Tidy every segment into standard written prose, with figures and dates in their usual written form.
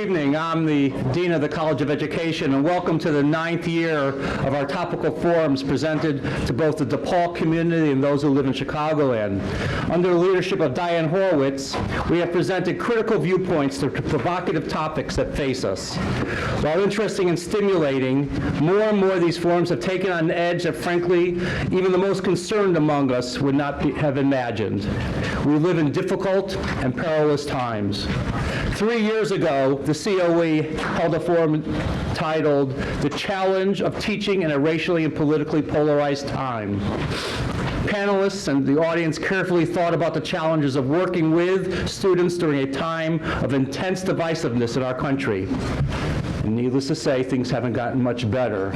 evening. I'm the Dean of the College of Education, and welcome to the 9th year of our topical forums presented to both the DePaul community and those who live in Chicagoland. Under the leadership of Diane Horowitz, we have presented critical viewpoints to provocative topics that face us. While interesting and stimulating, more and more these forums have taken on an edge that, frankly, even the most concerned among us would not have imagined. We live in difficult and perilous times. 3 years ago, the COE held a forum titled "The Challenge of Teaching in a Racially and Politically Polarized Time." Panelists and the audience carefully thought about the challenges of working with students during a time of intense divisiveness in our country. And needless to say, things haven't gotten much better.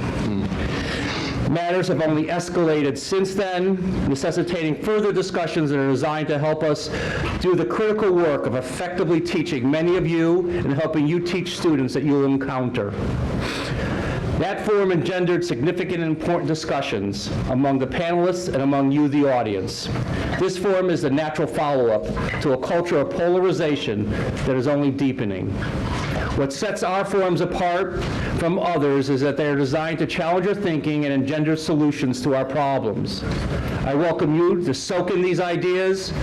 Matters have only escalated since then, necessitating further discussions that are designed to help us do the critical work of effectively teaching many of you and helping you teach students that you'll encounter. That forum engendered significant and important discussions among the panelists and among you, the audience. This forum is the natural follow-up to a culture of polarization that is only deepening. What sets our forums apart from others is that they are designed to challenge our thinking and engender solutions to our problems. I welcome you to soak in these ideas,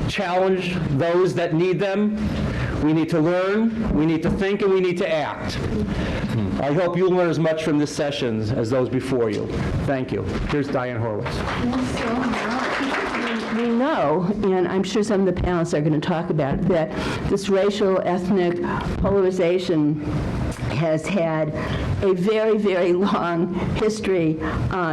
challenge those that need them. We need to learn, we need to think, and we need to act. I hope you'll learn as much from this session as those before you. Thank you. Here's Diane Horowitz. We know, and I'm sure some of the panelists are going to talk about it, that this racial, ethnic polarization has had a very, very long history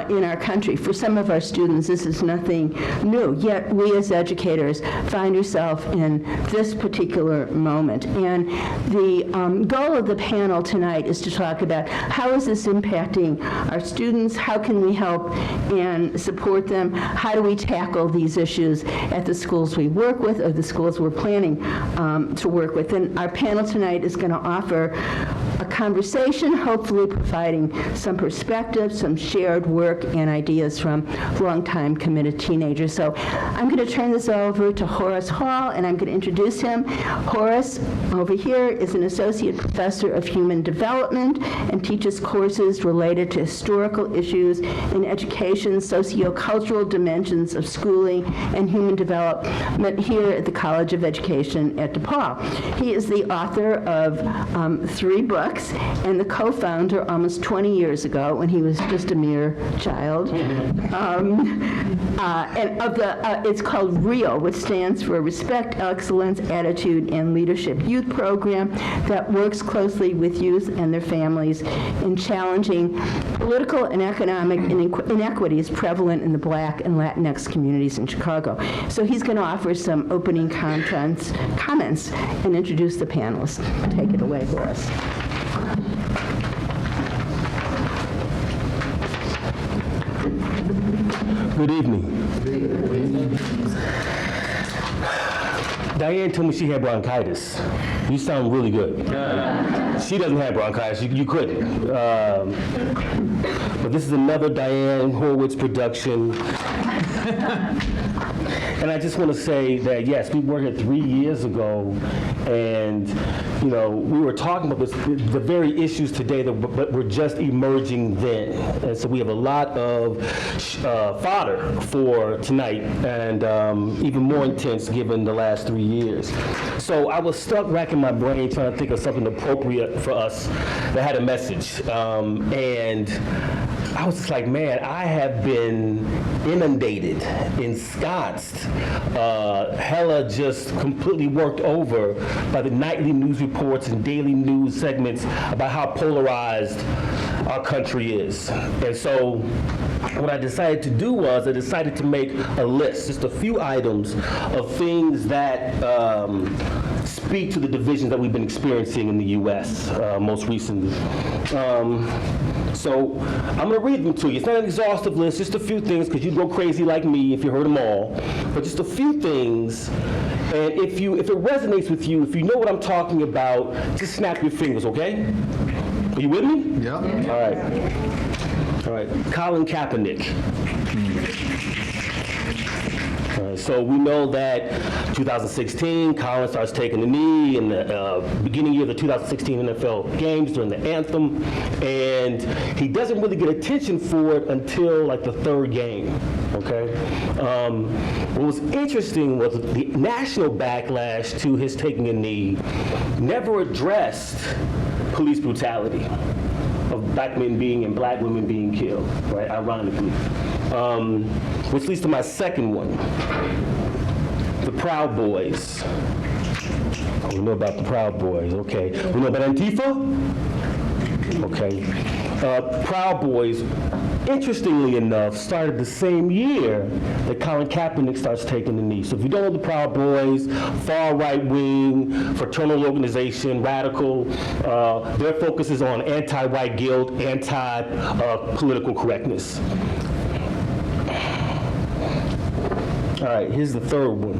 in our country. For some of our students, this is nothing new, yet we as educators find ourselves in this particular moment. And the goal of the panel tonight is to talk about how is this impacting our students, how can we help and support them, how do we tackle these issues at the schools we work with or the schools we're planning to work with. And our panel tonight is going to offer a conversation, hopefully providing some perspective, some shared work and ideas from longtime committed teenagers. So I'm going to turn this over to Horace Hall, and I'm going to introduce him. Horace, over here, is an associate professor of human development and teaches courses related to historical issues in education, sociocultural dimensions of schooling, and human development here at the College of Education at DePaul. He is the author of 3 books and the co-founder almost 20 years ago when he was just a mere child. And of the, it's called REAL, which stands for Respect, Excellence, Attitude, and Leadership Youth Program that works closely with youth and their families in challenging political and economic inequities prevalent in the Black and Latinx communities in Chicago. So he's going to offer some opening comments and introduce the panelists. Take it away for us. Good evening. Diane told me she had bronchitis. You sound really good. She doesn't have bronchitis. You couldn't. But this is another Diane Horowitz production. And I just want to say that, yes, we were here 3 years ago, and, you know, we were talking about the very issues today that were just emerging then. And so we have a lot of fodder for tonight, and even more intense given the last 3 years. So I was stuck racking my brain trying to think of something appropriate for us that had a message. And I was just like, man, I have been inundated, ensconced, hella just completely worked over by the nightly news reports and daily news segments about how polarized our country is. And so what I decided to do was I decided to make a list, just a few items of things that speak to the divisions that we've been experiencing in the U.S. Most recently. So I'm going to read them to you. It's not an exhaustive list, just a few things, because you'd go crazy like me if you heard them all. But just a few things, and if it resonates with you, if you know what I'm talking about, just snap your fingers, okay? Are you with me? Yeah. All right. Colin Kaepernick. Right, so we know that 2016, Colin starts taking the knee in the beginning year of the 2016 NFL games during the anthem, and he doesn't really get attention for it until like the third game, okay? What was interesting was the national backlash to his taking a knee never addressed police brutality of black men being and black women being killed, right, ironically. Which leads to my second one, the Proud Boys. Oh, we know about the Proud Boys, okay. We know about Antifa? Okay. Proud Boys, interestingly enough, started the same year that Colin Kaepernick starts taking the knee. So if you don't know the Proud Boys, far right-wing, fraternal organization, radical, their focus is on anti-white guilt, anti-political correctness. All right, here's the third one.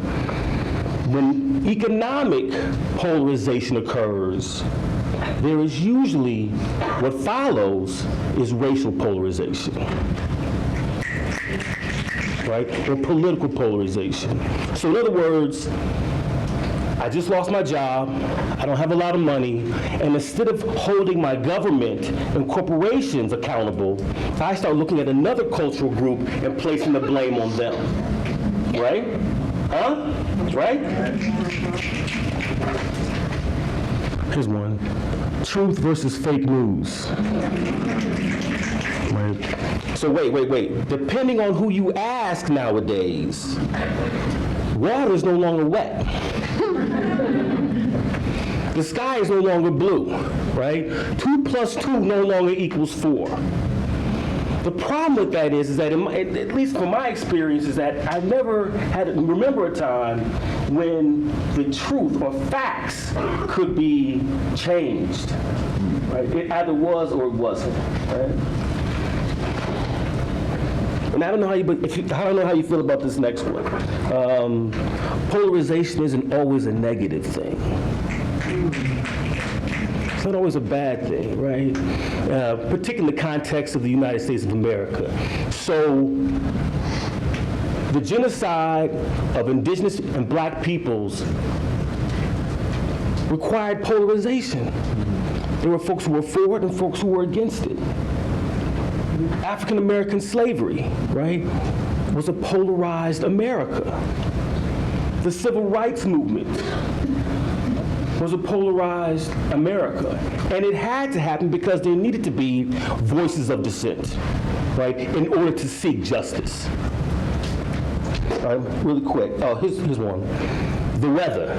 When economic polarization occurs, there is usually, what follows is racial polarization, right? Or political polarization. So in other words, I just lost my job, I don't have a lot of money, and instead of holding my government and corporations accountable, I start looking at another cultural group and placing the blame on them. Right? Huh? Right? Here's one. Truth versus fake news. Right. So wait. Depending on who you ask nowadays, water is no longer wet. The sky is no longer blue, right? 2 + 2 no longer equals 4. The problem with that is that, at least from my experience, is that I never remember a time when the truth or facts could be changed. Right? It either was or it wasn't. Right? And I don't know how you feel about this next one. Polarization isn't always a negative thing. It's not always a bad thing, right? Particularly in the context of the United States of America. So the genocide of indigenous and black peoples required polarization. There were folks who were for it and folks who were against it. African American slavery, right, was a polarized America. The civil rights movement was a polarized America. And it had to happen because there needed to be voices of dissent, right, in order to seek justice. All right, really quick. Oh, here's one. The weather.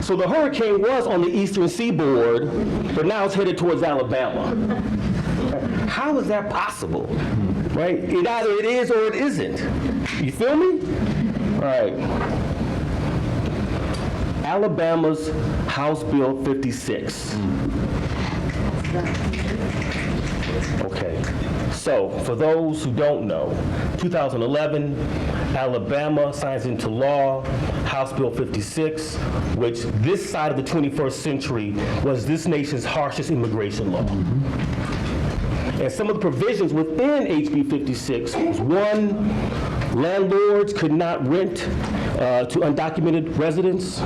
So the hurricane was on the eastern seaboard, but now it's headed towards Alabama. How is that possible? Right? It either it is or it isn't. You feel me? All right. Alabama's House Bill 56. Okay. So, for those who don't know, 2011, Alabama signs into law House Bill 56, which this side of the 21st century was this nation's harshest immigration law. And some of the provisions within HB 56 was, one, landlords could not rent to undocumented residents.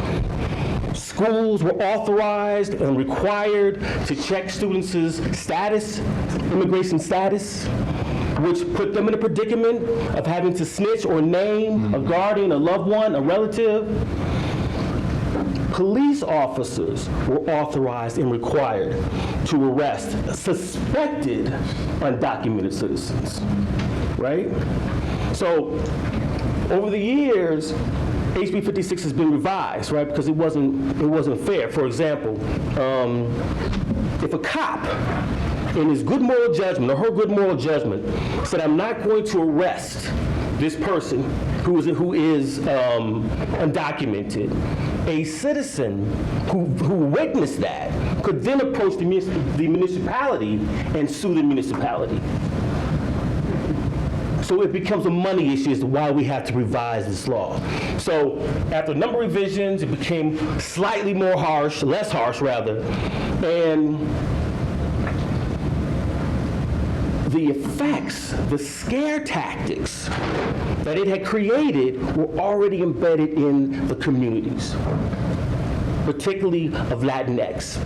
Schools were authorized and required to check students' status, immigration status, which put them in a predicament of having to snitch or name a guardian, a loved one, a relative. Police officers were authorized and required to arrest suspected undocumented citizens, right? So over the years, HB 56 has been revised, right? Because it wasn't fair. For example, if a cop, in his good moral judgment or her good moral judgment, said, "I'm not going to arrest this person who is undocumented," a citizen who witnessed that could then approach the municipality and sue the municipality. So it becomes a money issue as to why we have to revise this law. So after a number of revisions, it became slightly more harsh, less harsh rather, and the effects, the scare tactics that it had created were already embedded in the communities, particularly of Latinx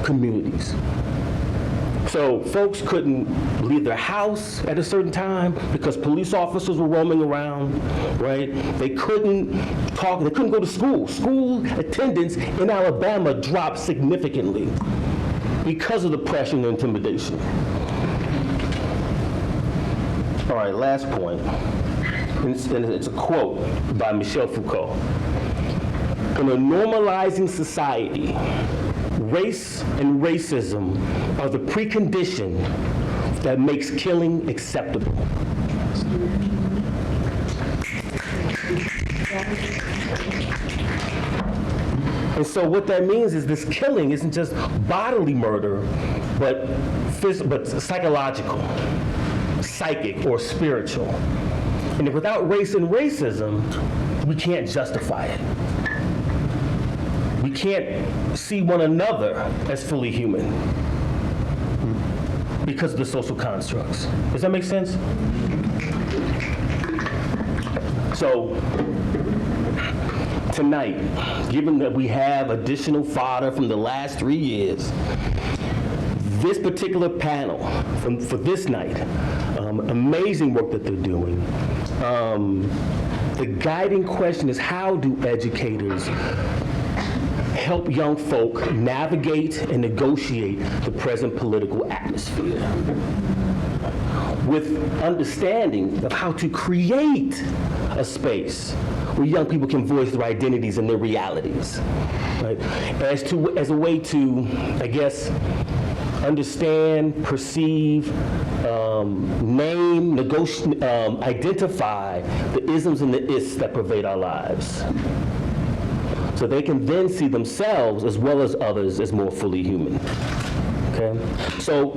communities. So folks couldn't leave their house at a certain time because police officers were roaming around, right? They couldn't talk, they couldn't go to school. School attendance in Alabama dropped significantly because of the pressure and intimidation. All right, last point. And it's a quote by Michel Foucault. In a normalizing society, race and racism are the precondition that makes killing acceptable. And so what that means is this killing isn't just bodily murder, but psychological, psychic, or spiritual. And if without race and racism, we can't justify it. We can't see one another as fully human because of the social constructs. Does that make sense? So, tonight, given that we have additional fodder from the last 3 years, this particular panel for this night, amazing work that they're doing. The guiding question is, how do educators help young folk navigate and negotiate the present political atmosphere with understanding of how to create a space where young people can voice their identities and their realities, right? As a way to, I guess, understand, perceive, name, identify the isms and the ists that pervade our lives. So they can then see themselves as well as others as more fully human. Okay? So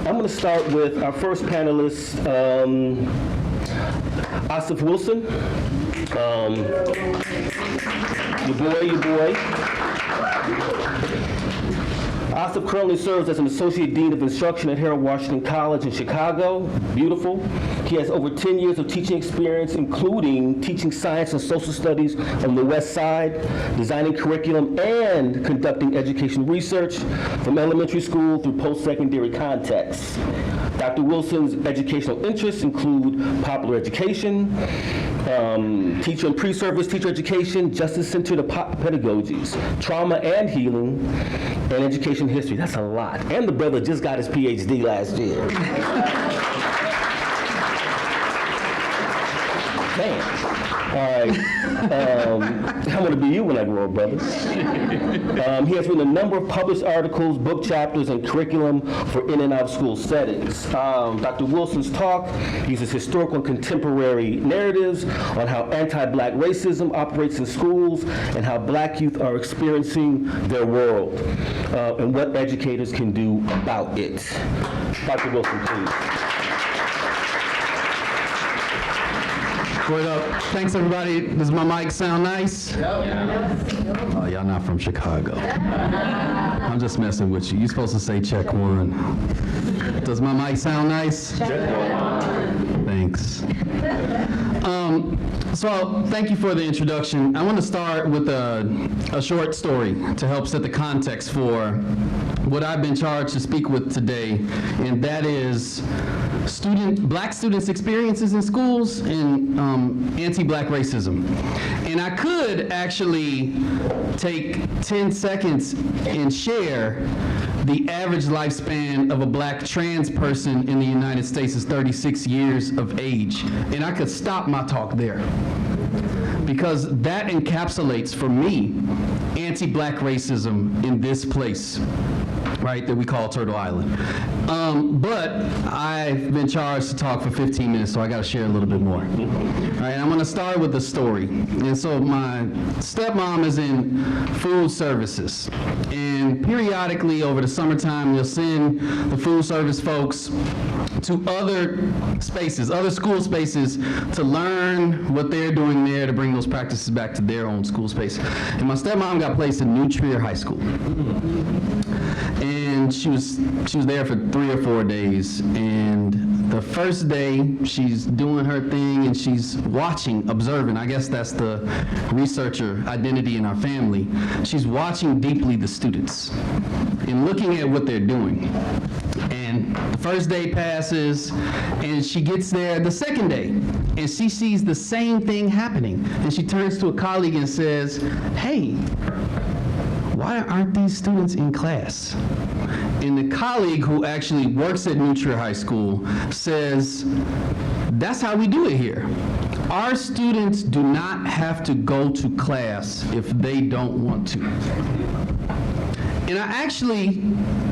I'm going to start with our first panelist, Asif Wilson. Your boy. Asif currently serves as an Associate Dean of Instruction at Harold Washington College in Chicago. Beautiful. He has over 10 years of teaching experience, including teaching science and social studies on the West Side, designing curriculum, and conducting education research from elementary school through post-secondary contexts. Dr. Wilson's educational interests include popular education, teacher and pre-service teacher education, justice-centered pedagogies, trauma and healing, and education history. That's a lot. And the brother just got his PhD last year. Damn. All right. I want to be you when I grow up, brother. He has written a number of published articles, book chapters, and curriculum for in and out of school settings. Dr. Wilson's talk uses historical and contemporary narratives on how anti-black racism operates in schools and how black youth are experiencing their world and what educators can do about it. Dr. Wilson, please. Word up. Thanks, everybody. Does my mic sound nice? Yep. Oh, y'all not from Chicago. I'm just messing with you. You're supposed to say check one. Does my mic sound nice? Check one. Thanks. So thank you for the introduction. I want to start with a short story to help set the context for what I've been charged to speak with today, and that is black students' experiences in schools and anti-black racism. And I could actually take 10 seconds and share the average lifespan of a black trans person in the United States is 36 years of age. And I could stop my talk there, because that encapsulates, for me, anti-black racism in this place, right, that we call Turtle Island. But I've been charged to talk for 15 minutes, so I got to share a little bit more. All right, I'm going to start with the story. And so my stepmom is in food services, and periodically over the summertime, you'll send the food service folks to other spaces, other school spaces, to learn what they're doing there to bring those practices back to their own school space. And my stepmom got placed in New Trier High School. And and she was there for 3 or 4 days. And the first day, she's doing her thing, and she's watching, observing. I guess that's the researcher identity in our family. She's watching deeply the students and looking at what they're doing. And the first day passes, and she gets there the second day, and she sees the same thing happening. And she turns to a colleague and says, "Hey, why aren't these students in class?" And the colleague, who actually works at New Trier High School, says, "That's how we do it here. Our students do not have to go to class if they don't want to." And I actually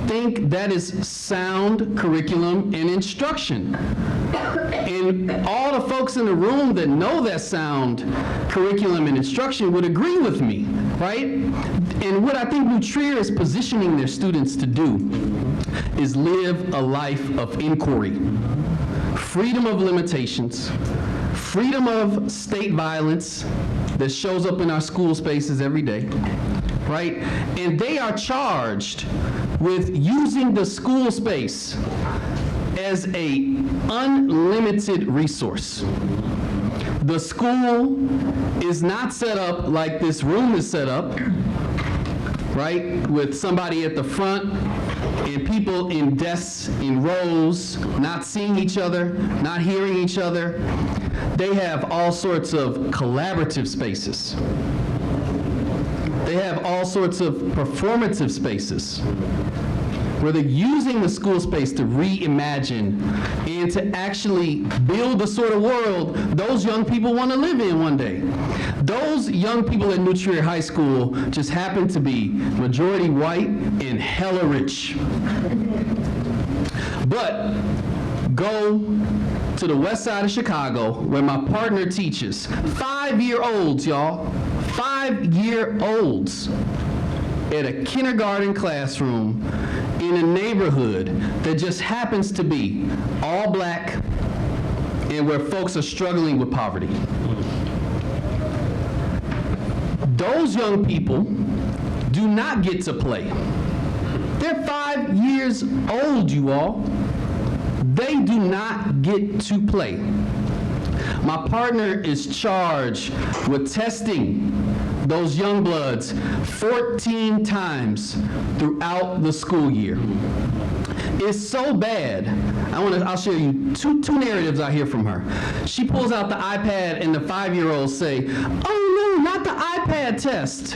think that is sound curriculum and instruction. And all the folks in the room that know that sound curriculum and instruction would agree with me, right? And what I think New Trier is positioning their students to do is live a life of inquiry, freedom of limitations, freedom of state violence that shows up in our school spaces every day, right? And they are charged with using the school space as a unlimited resource. The school is not set up like this room is set up, right? With somebody at the front and people in desks, in rows, not seeing each other, not hearing each other. They have all sorts of collaborative spaces. They have all sorts of performative spaces where they're using the school space to reimagine and to actually build the sort of world those young people want to live in one day. Those young people at New Trier High School just happen to be majority white and hella rich. But go to the west side of Chicago, where my partner teaches. 5-year-olds, y'all. 5-year-olds at a kindergarten classroom in a neighborhood that just happens to be all black and where folks are struggling with poverty. Those young people do not get to play. They're 5 years old, you all. They do not get to play. My partner is charged with testing those young bloods 14 times throughout the school year. It's so bad. I'll share you two narratives I hear from her. She pulls out the iPad and the 5-year-olds say, "Oh no, not the iPad test."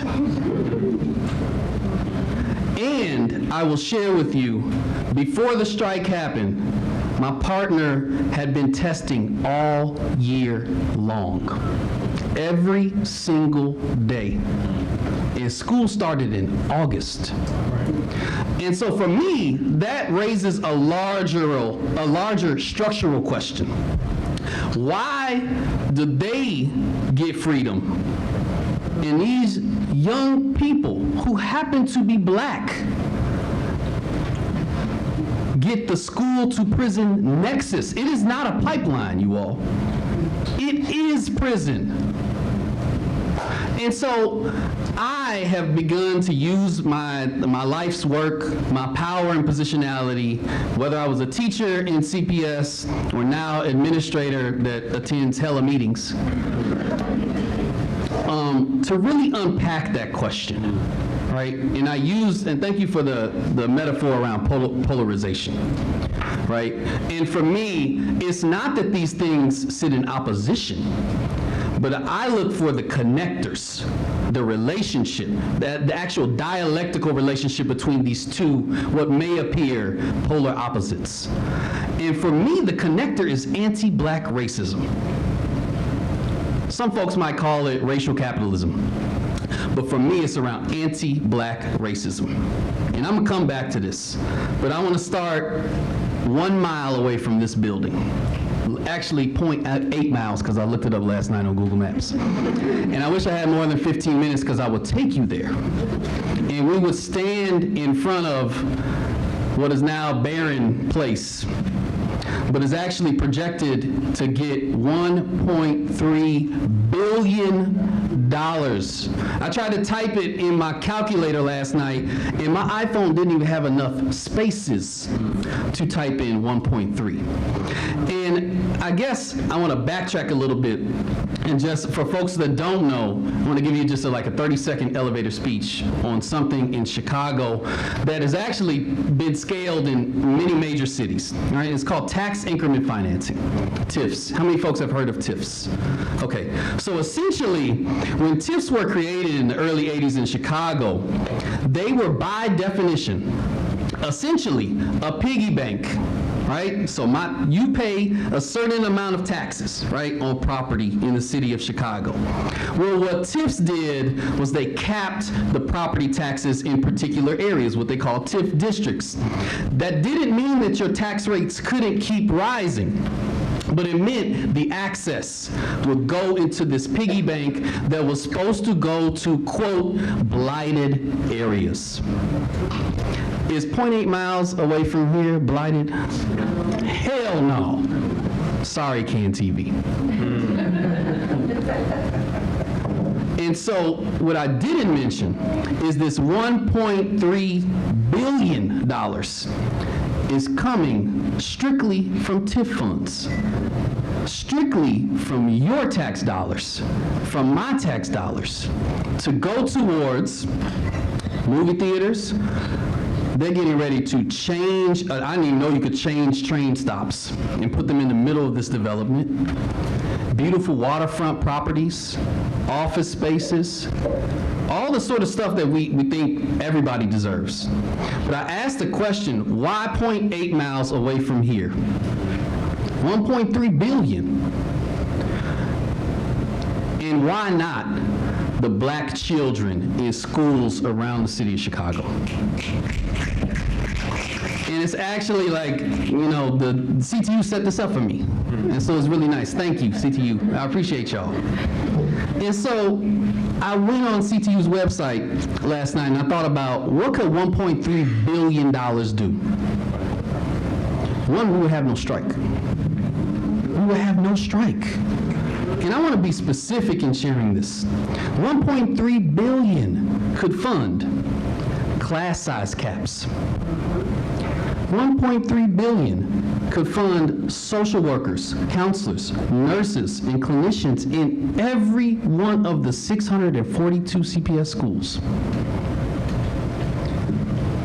And I will share with you, before the strike happened, my partner had been testing all year long, every single day. And school started in August. And so for me, that raises a larger structural question. Why do they get freedom? And these young people who happen to be black get the school to prison nexus. It is not a pipeline, you all. It is prison. And so I have begun to use my life's work, my power and positionality, whether I was a teacher in CPS or now administrator that attends hella meetings, to really unpack that question, right? And thank you for the metaphor around polarization, right? And for me, it's not that these things sit in opposition, but I look for the connectors, the relationship, the actual dialectical relationship between these two, what may appear polar opposites. And for me, the connector is anti-black racism. Some folks might call it racial capitalism, but for me, it's around anti-black racism. And I'm gonna come back to this, but I wanna start 1 mile away from this building. Actually 0.8 miles, because I looked it up last night on Google Maps. And I wish I had more than 15 minutes, because I would take you there. And we would stand in front of what is now Barron Place. but is actually projected to get $1.3 billion. I tried to type it in my calculator last night, and my iPhone didn't even have enough spaces to type in 1.3. And I guess I want to backtrack a little bit, and just for folks that don't know, I want to give you just like a 30-second elevator speech on something in Chicago that has actually been scaled in many major cities. All right, it's called tax increment financing, TIFs. How many folks have heard of TIFs? Okay, so essentially, when TIFs were created in the early 80s in Chicago, they were by definition, essentially, a piggy bank. Right? So you pay a certain amount of taxes, right, on property in the city of Chicago. Well, what TIFs did was they capped the property taxes in particular areas, what they call TIF districts. That didn't mean that your tax rates couldn't keep rising, but it meant the access would go into this piggy bank that was supposed to go to, quote, blighted areas. Is 0.8 miles away from here blighted? Hell no. Sorry, CAN TV. And so what I didn't mention is this $1.3 billion is coming strictly from TIF funds. Strictly from your tax dollars, from my tax dollars, to go towards movie theaters. They're getting ready to change, I didn't even know you could change train stops and put them in the middle of this development. Beautiful waterfront properties, office spaces, all the sort of stuff that we think everybody deserves. But I asked the question, why 0.8 miles away from here? 1.3 billion. And why not the black children in schools around the city of Chicago? And it's actually like, you know, the CTU set this up for me. And so it's really nice. Thank you, CTU. I appreciate y'all. And so I went on CTU's website last night and I thought about what could $1.3 billion do? One, we would have no strike. We would have no strike. And I want to be specific in sharing this. 1.3 billion could fund class size caps. 1.3 billion could fund social workers, counselors, nurses, and clinicians in every one of the 642 CPS schools.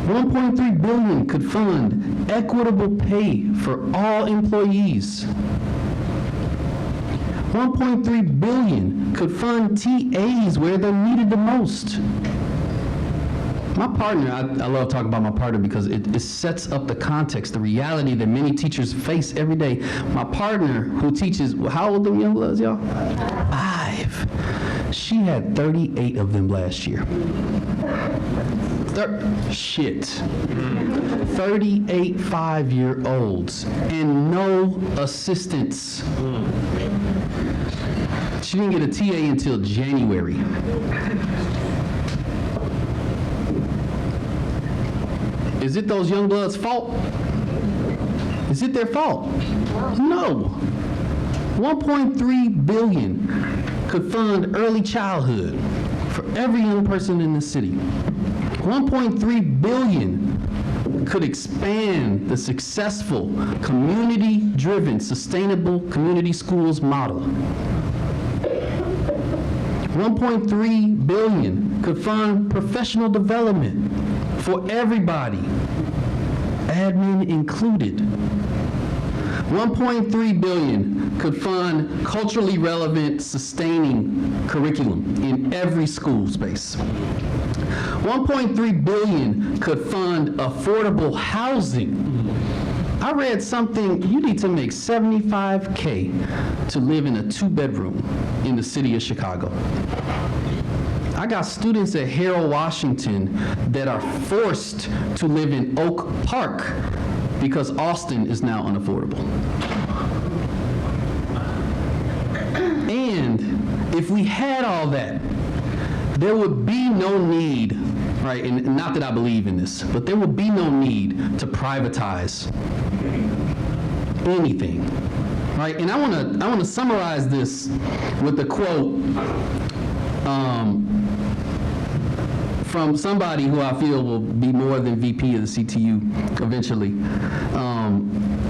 1.3 billion could fund equitable pay for all employees. 1.3 billion could fund TAs where they're needed the most. My partner, I love talking about my partner because it sets up the context, the reality that many teachers face every day. My partner who teaches, how old are the young bloods, y'all? 5. She had 38 of them last year. 38 5-year-olds and no assistance. She didn't get a TA until January. Is it those young bloods' fault? Is it their fault? No. 1.3 billion could fund early childhood for every young person in the city. 1.3 billion could expand the successful, community-driven, sustainable community schools model. 1.3 billion could fund professional development for everybody, admin included. 1.3 billion could fund culturally relevant, sustaining curriculum in every school space. 1.3 billion could fund affordable housing. I read something, you need to make $75K to live in a 2-bedroom in the city of Chicago. I got students at Harold Washington that are forced to live in Oak Park because Austin is now unaffordable. And if we had all that, there would be no need, right, and not that I believe in this, but there would be no need to privatize anything, right? And I want to summarize this with a quote from somebody who I feel will be more than VP of the CTU eventually,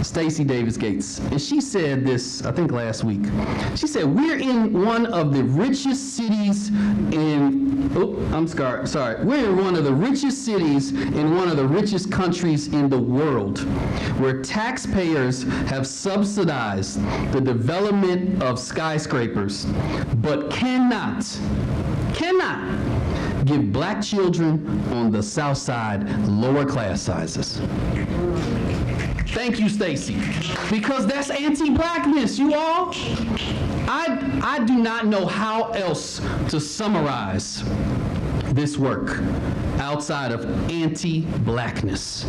Stacy Davis Gates. And she said this, I think last week. She said, we're in one of the richest cities in, we're in one of the richest cities in one of the richest countries in the world, where taxpayers have subsidized the development of skyscrapers, but cannot give black children on the South Side lower class sizes. Thank you, Stacy. Because that's anti-blackness, you all. I do not know how else to summarize this work outside of anti-blackness.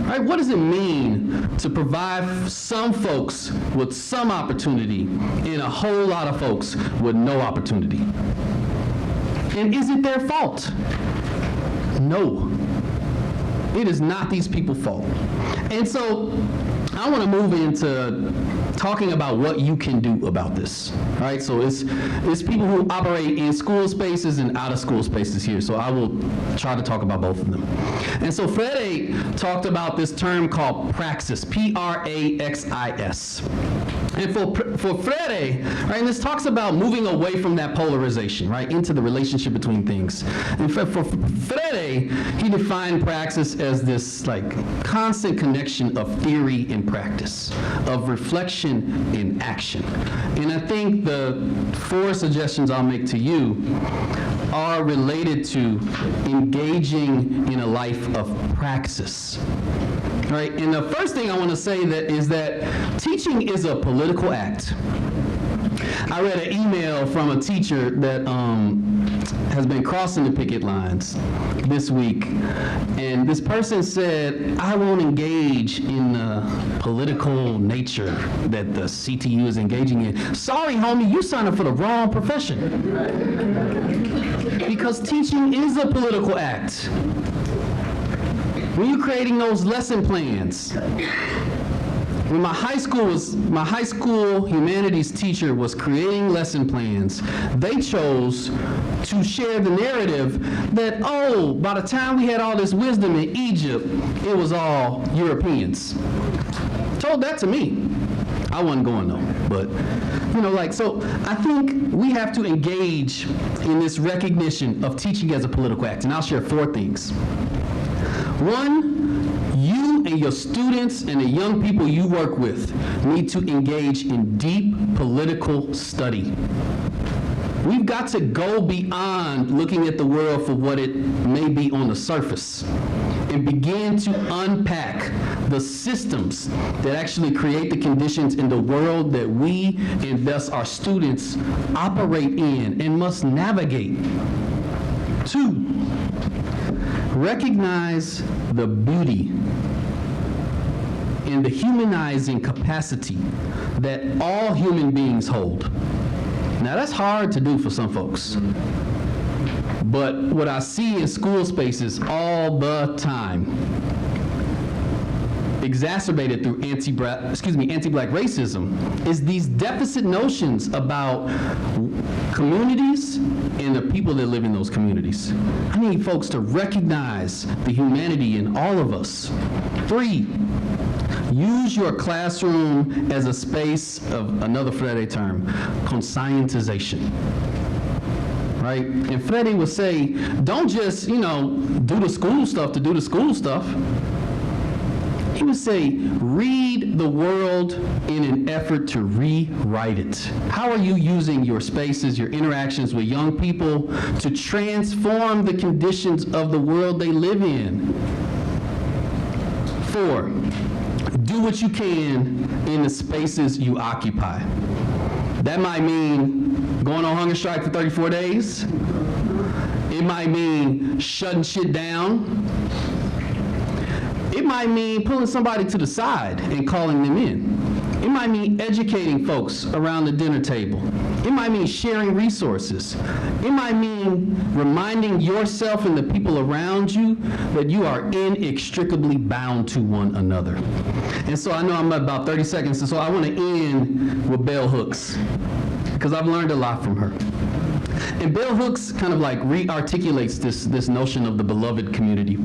Right, what does it mean to provide some folks with some opportunity and a whole lot of folks with no opportunity? And is it their fault? No. It is not these people's fault. And so I want to move into talking about what you can do about this. All right, so it's people who operate in school spaces and out of school spaces here. So I will try to talk about both of them. And so Freddie talked about this term called Praxis, Praxis. And for Freire, right, and this talks about moving away from that polarization, right, into the relationship between things. And for Freire, he defined praxis as this like constant connection of theory and practice, of reflection and action. And I think the 4 suggestions I'll make to you are related to engaging in a life of praxis. Right, and the first thing I want to say is that teaching is a political act. I read an email from a teacher that has been crossing the picket lines this week, and this person said, I won't engage in the political nature that the CTU is engaging in. Sorry, homie, you signed up for the wrong profession. Because teaching is a political act. When you're creating those lesson plans, when my high school humanities teacher was creating lesson plans, they chose to share the narrative that, oh, by the time we had all this wisdom in Egypt, it was all Europeans. Told that to me. I wasn't going though, but so I think we have to engage in this recognition of teaching as a political act, and I'll share 4 things. 1, you and your students and the young people you work with need to engage in deep political study. We've got to go beyond looking at the world for what it may be on the surface and begin to unpack the systems that actually create the conditions in the world that we and thus our students operate in and must navigate. 2, recognize the beauty and the humanizing capacity that all human beings hold. Now that's hard to do for some folks, but what I see in school spaces all the time, exacerbated through anti-black racism, is these deficit notions about communities and the people that live in those communities. I need folks to recognize the humanity in all of us. 3, use your classroom as a space of another Freire term, conscientization. Right? And Freire would say, don't just, do the school stuff to do the school stuff. He would say, read the world in an effort to rewrite it. How are you using your spaces, your interactions with young people to transform the conditions of the world they live in? 4, do what you can in the spaces you occupy. That might mean going on hunger strike for 34 days. It might mean shutting shit down. It might mean pulling somebody to the side and calling them in. It might mean educating folks around the dinner table. It might mean sharing resources. It might mean reminding yourself and the people around you that you are inextricably bound to one another. And so I know I'm about 30 seconds, and so I want to end with bell hooks, because I've learned a lot from her. And bell hooks kind of like re-articulates this notion of the beloved community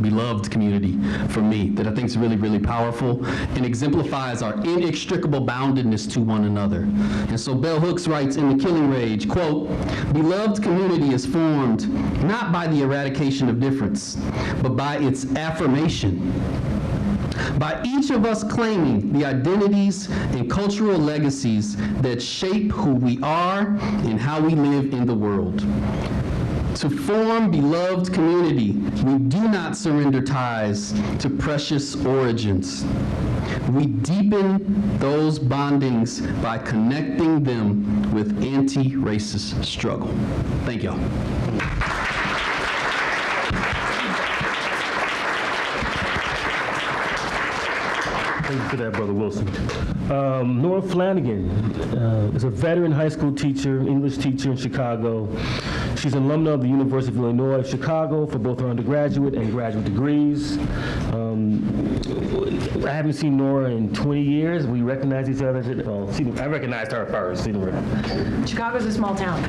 for me, that I think is really, really powerful and exemplifies our inextricable boundedness to one another. And so bell hooks writes in The Killing Rage, quote, "Beloved community is formed not by the eradication of difference, but by its affirmation. By each of us claiming the identities and cultural legacies that shape who we are and how we live in the world. To form beloved community, we do not surrender ties to precious origins. We deepen those bondings by connecting them with anti-racist struggle." Thank y'all. Thank you for that, Brother Wilson. Nora Flanagan is a veteran high school teacher, English teacher in Chicago. She's an alumna of the University of Illinois Chicago for both her undergraduate and graduate degrees. I haven't seen Nora in 20 years. We recognize each other. Well, I recognized her first. Chicago's a small town.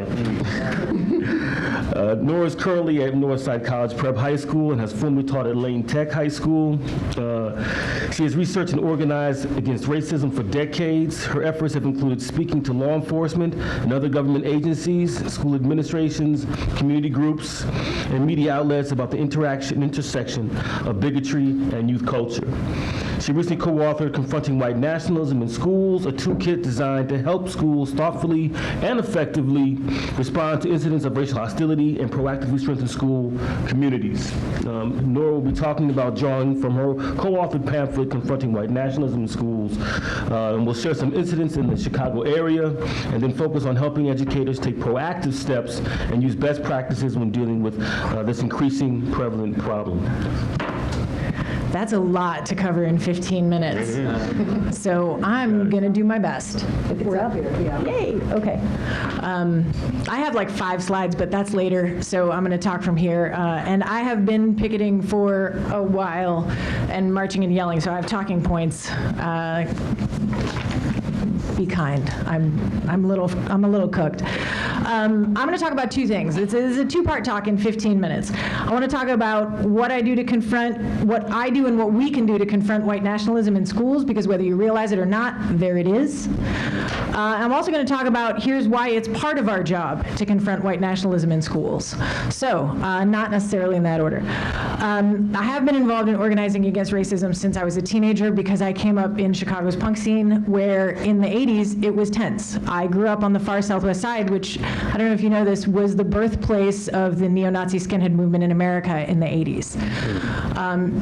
Nora's currently at Northside College Prep High School and has formerly taught at Lane Tech High School. She has researched and organized against racism for decades. Her efforts have included speaking to law enforcement and other government agencies, school administrations, community groups, and media outlets about the intersection of bigotry and youth culture. She recently co-authored Confronting White Nationalism in Schools, a toolkit designed to help schools thoughtfully and effectively respond to incidents of racial hostility and proactively strengthen school communities. Nora will be talking about drawing from her co-authored pamphlet, Confronting White Nationalism in Schools, and we'll share some incidents in the Chicago area and then focus on helping educators take proactive steps and use best practices when dealing with this increasing prevalent problem. That's a lot to cover in 15 minutes. So I'm going to do my best. We're up here. Yeah. Yay. Okay. I have like 5 slides, but that's later. So I'm going to talk from here. And I have been picketing for a while and marching and yelling, so I have talking points. Be kind. I'm a little cooked. I'm going to talk about 2 things. It's a 2-part talk in 15 minutes. I want to talk about what I do and what we can do to confront white nationalism in schools, because whether you realize it or not, there it is. I'm also going to talk about here's why it's part of our job to confront white nationalism in schools. So, not necessarily in that order. I have been involved in organizing against racism since I was a teenager, because I came up in Chicago's punk scene, where in the 80s it was tense. I grew up on the far southwest side, which, I don't know if you know this, was the birthplace of the neo-Nazi skinhead movement in America in the 80s.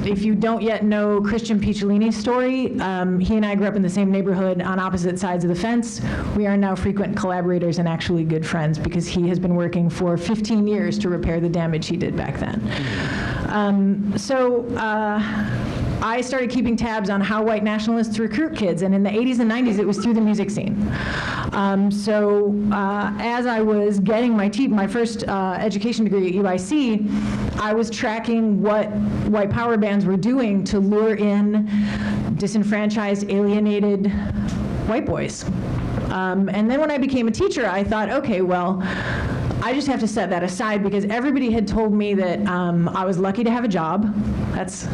If you don't yet know Christian Picciolini's story, he and I grew up in the same neighborhood on opposite sides of the fence. We are now frequent collaborators and actually good friends, because he has been working for 15 years to repair the damage he did back then. I started keeping tabs on how white nationalists recruit kids, and in the 80s and 90s, it was through the music scene. As I was getting my first education degree at UIC, I was tracking what white power bands were doing to lure in disenfranchised, alienated white boys. And then when I became a teacher, I thought, okay, well, I just have to set that aside, because everybody had told me that I was lucky to have a job. That's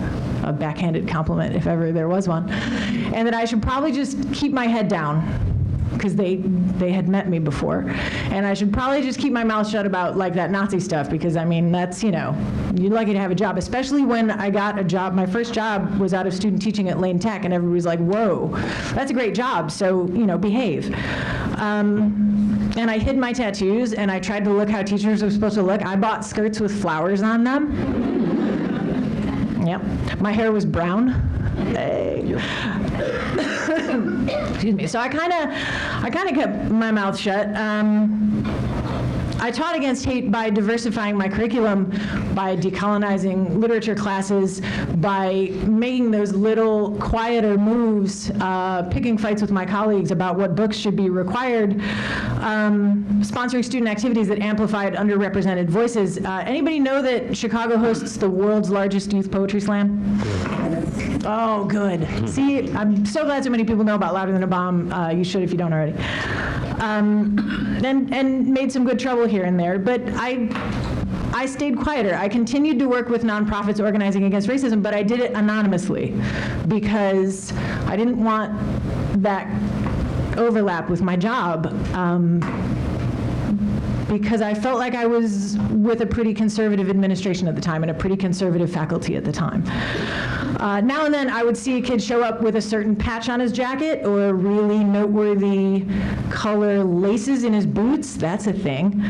a backhanded compliment, if ever there was one. And that I should probably just keep my head down, because they had met me before. And I should probably just keep my mouth shut about like that Nazi stuff, because I mean, that's, you're lucky to have a job, especially when I got a job. My first job was out of student teaching at Lane Tech, and everybody was like, whoa, that's a great job, so, behave. And I hid my tattoos, and I tried to look how teachers were supposed to look. I bought skirts with flowers on them. Yep. My hair was brown. Hey. Excuse me. So I kind of kept my mouth shut. I taught against hate by diversifying my curriculum, by decolonizing literature classes, by making those little quieter moves, picking fights with my colleagues about what books should be required, sponsoring student activities that amplified underrepresented voices. Anybody know that Chicago hosts the world's largest youth poetry slam? Oh, good. See, I'm so glad so many people know about Louder Than a Bomb. You should if you don't already. And made some good trouble here and there, but I stayed quieter. I continued to work with nonprofits organizing against racism, but I did it anonymously because I didn't want that overlap with my job. Because I felt like I was with a pretty conservative administration at the time and a pretty conservative faculty at the time. Now and then I would see a kid show up with a certain patch on his jacket or a really noteworthy color laces in his boots. That's a thing.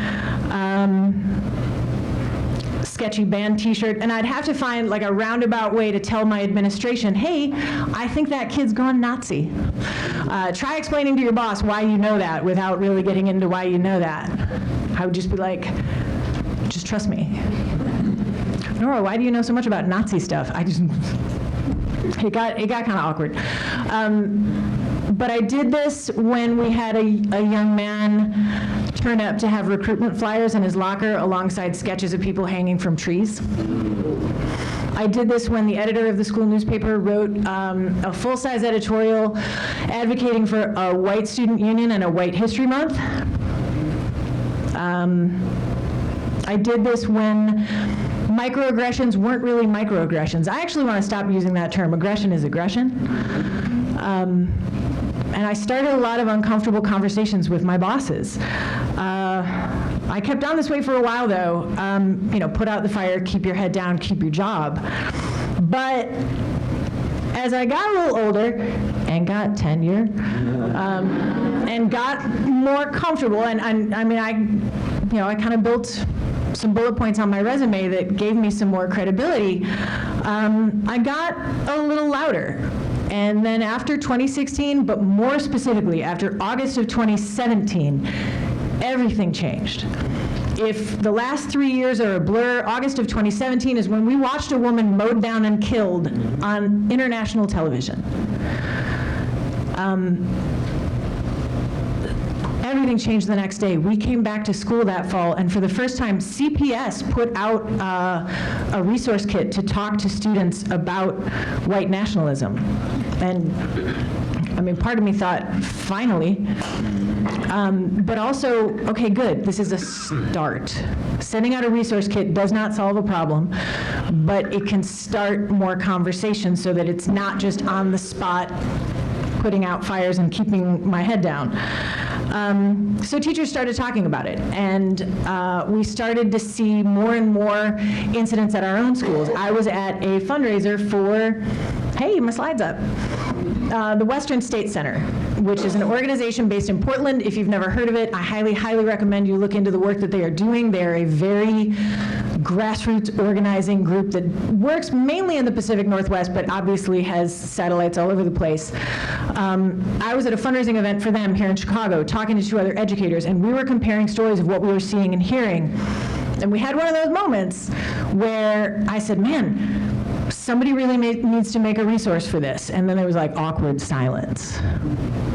Sketchy band t-shirt, and I'd have to find like a roundabout way to tell my administration, hey, I think that kid's gone Nazi. Try explaining to your boss why you know that without really getting into why you know that. I would just be like, just trust me. Nora, why do you know so much about Nazi stuff? It got kind of awkward. But I did this when we had a young man turn up to have recruitment flyers in his locker alongside sketches of people hanging from trees. I did this when the editor of the school newspaper wrote a full-size editorial advocating for a white student union and a White History Month. I did this when microaggressions weren't really microaggressions. I actually want to stop using that term. Aggression is aggression. And I started a lot of uncomfortable conversations with my bosses. I kept on this way for a while, though. Put out the fire, keep your head down, keep your job. But as I got a little older and got tenure and got more comfortable, and I kind of built some bullet points on my resume that gave me some more credibility, I got a little louder. And then after 2016, but more specifically after August of 2017, everything changed. If the last 3 years are a blur, August of 2017 is when we watched a woman mowed down and killed on international television. Everything changed the next day. We came back to school that fall, and for the first time, CPS put out a resource kit to talk to students about white nationalism. And part of me thought, finally. But also, okay, good, this is a start. Sending out a resource kit does not solve a problem, but it can start more conversations so that it's not just on the spot, putting out fires and keeping my head down. So teachers started talking about it, and we started to see more and more incidents at our own schools. I was at a fundraiser for, hey, my slide's up, the Western State Center, which is an organization based in Portland. If you've never heard of it, I highly, highly recommend you look into the work that they are doing. They're a very grassroots organizing group that works mainly in the Pacific Northwest, but obviously has satellites all over the place. I was at a fundraising event for them here in Chicago, talking to 2 other educators, and we were comparing stories of what we were seeing and hearing. And we had one of those moments where I said, man, somebody really needs to make a resource for this. And then there was like awkward silence.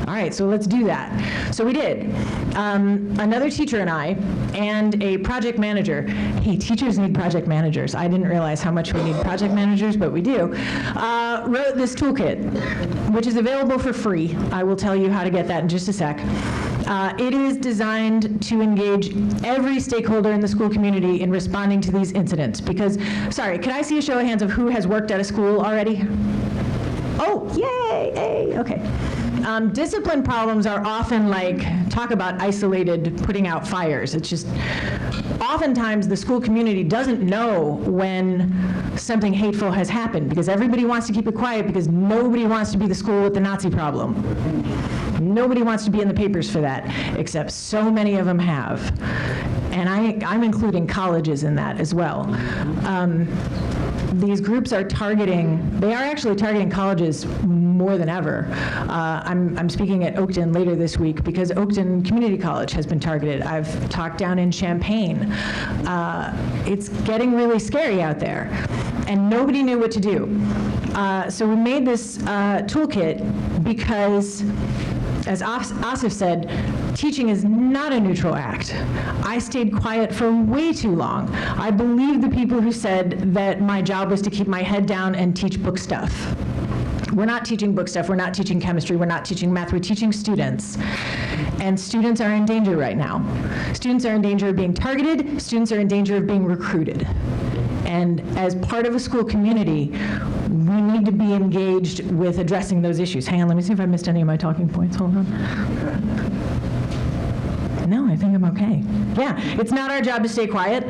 All right, so let's do that. So we did. Another teacher and I, and a project manager. Hey, teachers need project managers. I didn't realize how much we need project managers, but we do. Wrote this toolkit, which is available for free. I will tell you how to get that in just a sec. It is designed to engage every stakeholder in the school community in responding to these incidents. Because, sorry, could I see a show of hands of who has worked at a school already? Oh, yay, hey, okay. Discipline problems are often like, talk about isolated putting out fires. It's just, oftentimes the school community doesn't know when something hateful has happened because everybody wants to keep it quiet because nobody wants to be the school with the Nazi problem. Nobody wants to be in the papers for that, except so many of them have. And I'm including colleges in that as well. these groups are actually targeting colleges more than ever. I'm speaking at Oakton later this week because Oakton Community College has been targeted. I've talked down in Champaign. It's getting really scary out there, and nobody knew what to do. So we made this toolkit because, as Asif said, teaching is not a neutral act. I stayed quiet for way too long. I believed the people who said that my job was to keep my head down and teach book stuff. We're not teaching book stuff, we're not teaching chemistry, we're not teaching math, we're teaching students. And students are in danger right now. Students are in danger of being targeted, students are in danger of being recruited. And as part of a school community, we need to be engaged with addressing those issues. Hang on, let me see if I missed any of my talking points. Hold on. No, I think I'm okay. Yeah, it's not our job to stay quiet.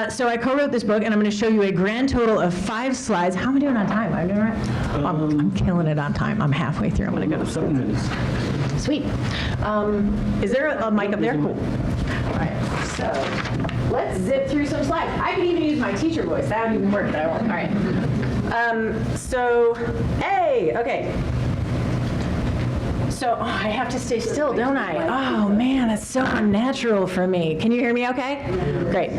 So I co-wrote this book, and I'm going to show you a grand total of 5 slides. How am I doing on time? I'm doing right? I'm killing it on time. I'm halfway through. I'm going to go to 7 minutes. Sweet. Is there a mic up there? Cool. All right, so let's zip through some slides. I could even use my teacher voice. That would even work, but I won't. All right. Okay. So I have to stay still, don't I? Oh man, that's so unnatural for me. Can you hear me okay? Great.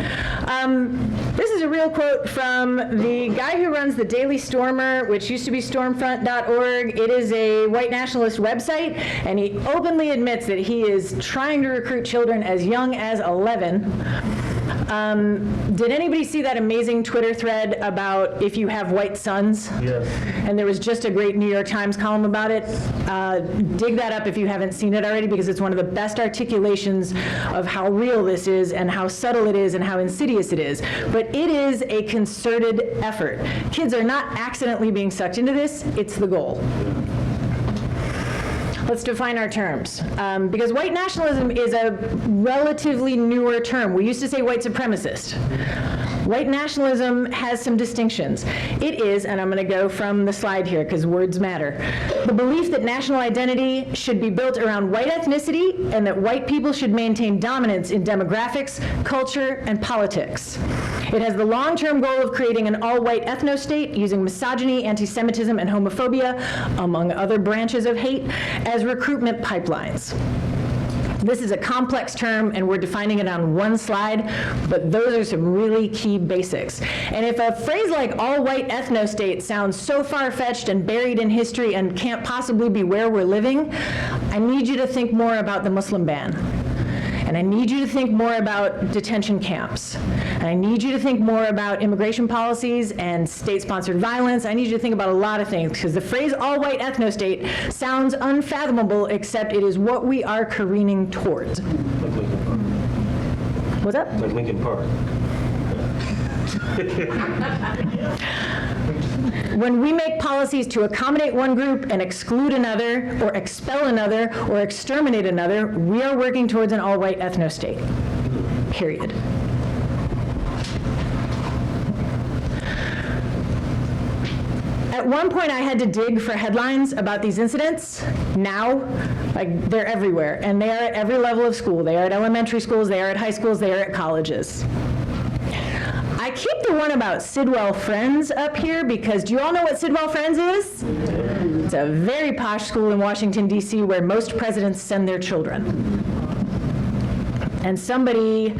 This is a real quote from the guy who runs the Daily Stormer, which used to be stormfront.org. It is a white nationalist website, and he openly admits that he is trying to recruit children as young as 11. Did anybody see that amazing Twitter thread about if you have white sons? Yes. And there was just a great New York Times column about it. Dig that up if you haven't seen it already, because it's one of the best articulations of how real this is and how subtle it is and how insidious it is. But it is a concerted effort. Kids are not accidentally being sucked into this, it's the goal. Let's define our terms. Because white nationalism is a relatively newer term. We used to say white supremacist. White nationalism has some distinctions. It is, and I'm going to go from the slide here because words matter, the belief that national identity should be built around white ethnicity and that white people should maintain dominance in demographics, culture, and politics. It has the long-term goal of creating an all-white ethno-state using misogyny, anti-Semitism, and homophobia, among other branches of hate, as recruitment pipelines. This is a complex term, and we're defining it on one slide, but those are some really key basics. And if a phrase like all-white ethno-state sounds so far-fetched and buried in history and can't possibly be where we're living, I need you to think more about the Muslim ban. And I need you to think more about detention camps. And I need you to think more about immigration policies and state-sponsored violence. I need you to think about a lot of things, because the phrase all-white ethno-state sounds unfathomable, except it is what we are careening towards. Like Lincoln Park. What's up? Like Lincoln Park. When we make policies to accommodate one group and exclude another, or expel another, or exterminate another, we are working towards an all-white ethno-state, period. At one point, I had to dig for headlines about these incidents. Now, like, they're everywhere, and they are at every level of school. They are at elementary schools, they are at high schools, they are at colleges. I keep the one about Sidwell Friends up here because do you all know what Sidwell Friends is? It's a very posh school in Washington, D.C. where most presidents send their children. And somebody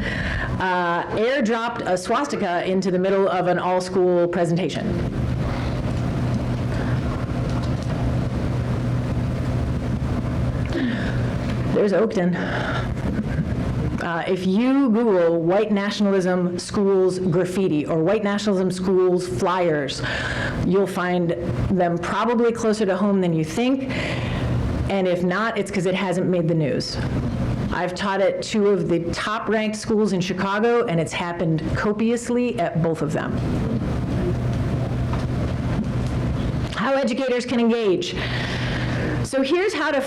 airdropped a swastika into the middle of an all-school presentation. There's Oakton. If you Google white nationalism schools graffiti or white nationalism schools flyers, you'll find them probably closer to home than you think. And if not, it's because it hasn't made the news. I've taught at 2 of the top-ranked schools in Chicago, and it's happened copiously at both of them. How educators can engage. So here's how to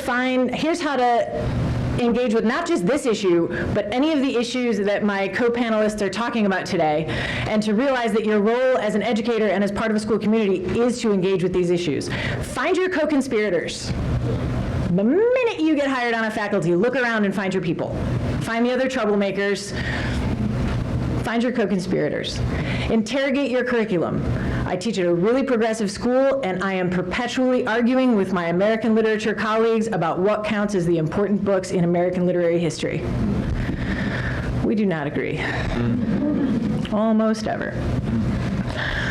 engage with not just this issue, but any of the issues that my co-panelists are talking about today, and to realize that your role as an educator and as part of a school community is to engage with these issues. Find your co-conspirators. The minute you get hired on a faculty, look around and find your people. Find the other troublemakers. Find your co-conspirators. Interrogate your curriculum. I teach at a really progressive school, and I am perpetually arguing with my American literature colleagues about what counts as the important books in American literary history. We do not agree. Almost ever.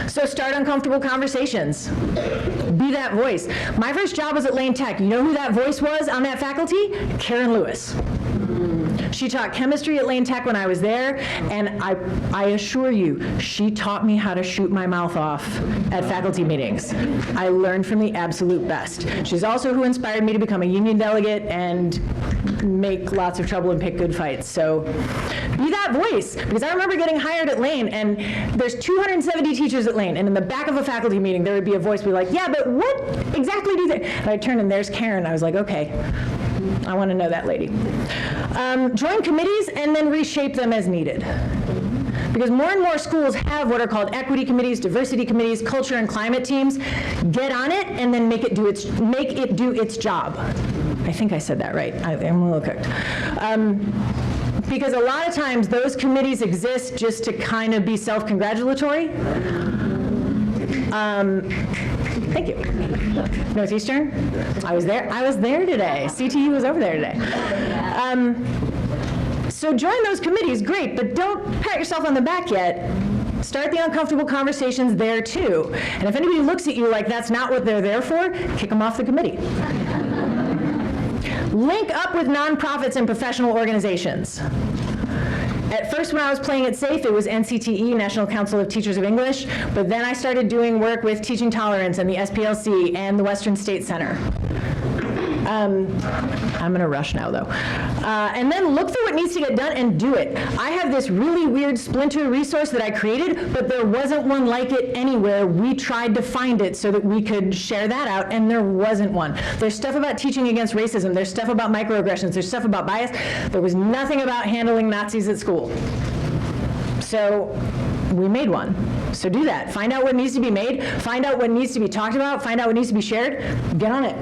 So start uncomfortable conversations. Be that voice. My first job was at Lane Tech. You know who that voice was on that faculty? Karen Lewis. She taught chemistry at Lane Tech when I was there, and I assure you, she taught me how to shoot my mouth off at faculty meetings. I learned from the absolute best. She's also who inspired me to become a union delegate and make lots of trouble and pick good fights. So be that voice, because I remember getting hired at Lane, and there's 270 teachers at Lane, and in the back of a faculty meeting, there would be a voice be like, yeah, but what exactly do you think? And I turned, and there's Karen. I was like, okay, I want to know that lady. Join committees and then reshape them as needed. Because more and more schools have what are called equity committees, diversity committees, culture and climate teams. Get on it and then make it do its job. I think I said that right. I'm a little cooked. Because a lot of times those committees exist just to kind of be self-congratulatory. Thank you. Northeastern? I was there today. CTU was over there today. So join those committees, great, but don't pat yourself on the back yet. Start the uncomfortable conversations there too. And if anybody looks at you like that's not what they're there for, kick them off the committee. Link up with nonprofits and professional organizations. At first, when I was playing it safe, it was NCTE, National Council of Teachers of English, but then I started doing work with Teaching Tolerance and the SPLC and the Western State Center. I'm going to rush now, though. And then look for what needs to get done and do it. I have this really weird splinter resource that I created, but there wasn't one like it anywhere. We tried to find it so that we could share that out, and there wasn't one. There's stuff about teaching against racism. There's stuff about microaggressions. There's stuff about bias. There was nothing about handling Nazis at school. So we made one. So do that. Find out what needs to be made. Find out what needs to be talked about. Find out what needs to be shared. Get on it.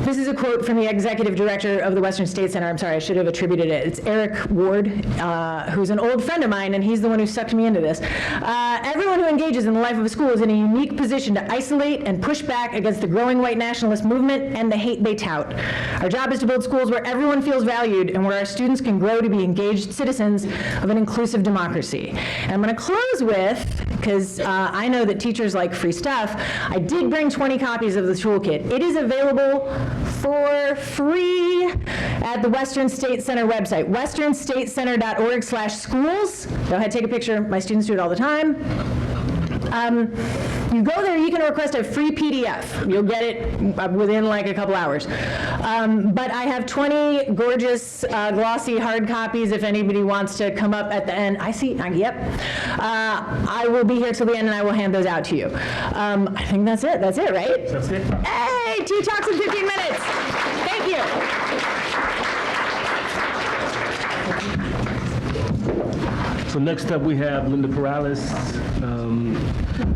This is a quote from the executive director of the Western State Center. I'm sorry, I should have attributed it. It's Eric Ward, who's an old friend of mine, and he's the one who sucked me into this. Everyone who engages in the life of a school is in a unique position to isolate and push back against the growing white nationalist movement and the hate they tout. Our job is to build schools where everyone feels valued and where our students can grow to be engaged citizens of an inclusive democracy. And I'm going to close with, because I know that teachers like free stuff, I did bring 20 copies of the Toolkit. It is available for free at the Western State Center website, westernstatecenter.org/schools. Go ahead, take a picture. My students do it all the time. You go there, you can request a free PDF. You'll get it within like a couple hours. But I have 20 gorgeous, glossy hard copies if anybody wants to come up at the end. I see, yep. I will be here till the end and I will hand those out to you. I think that's it, right? That's it. Hey, 2 talks in 15 minutes. Thank you. So next up we have Linda Perales.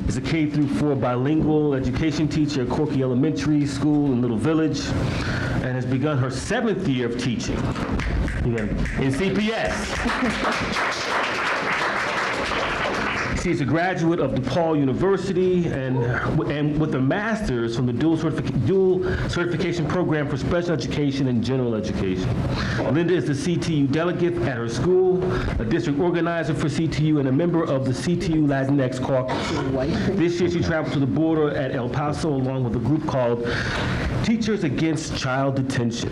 Is a K-4 bilingual education teacher at Corky Elementary School in Little Village, and has begun her 7th year of teaching in CPS. She's a graduate of DePaul University and with a master's from the dual certification program for special education and general education. Linda is the CTU delegate at her school, a district organizer for CTU, and a member of the CTU Latinx Caucus. This year she traveled to the border at El Paso along with a group called Teachers Against Child Detention.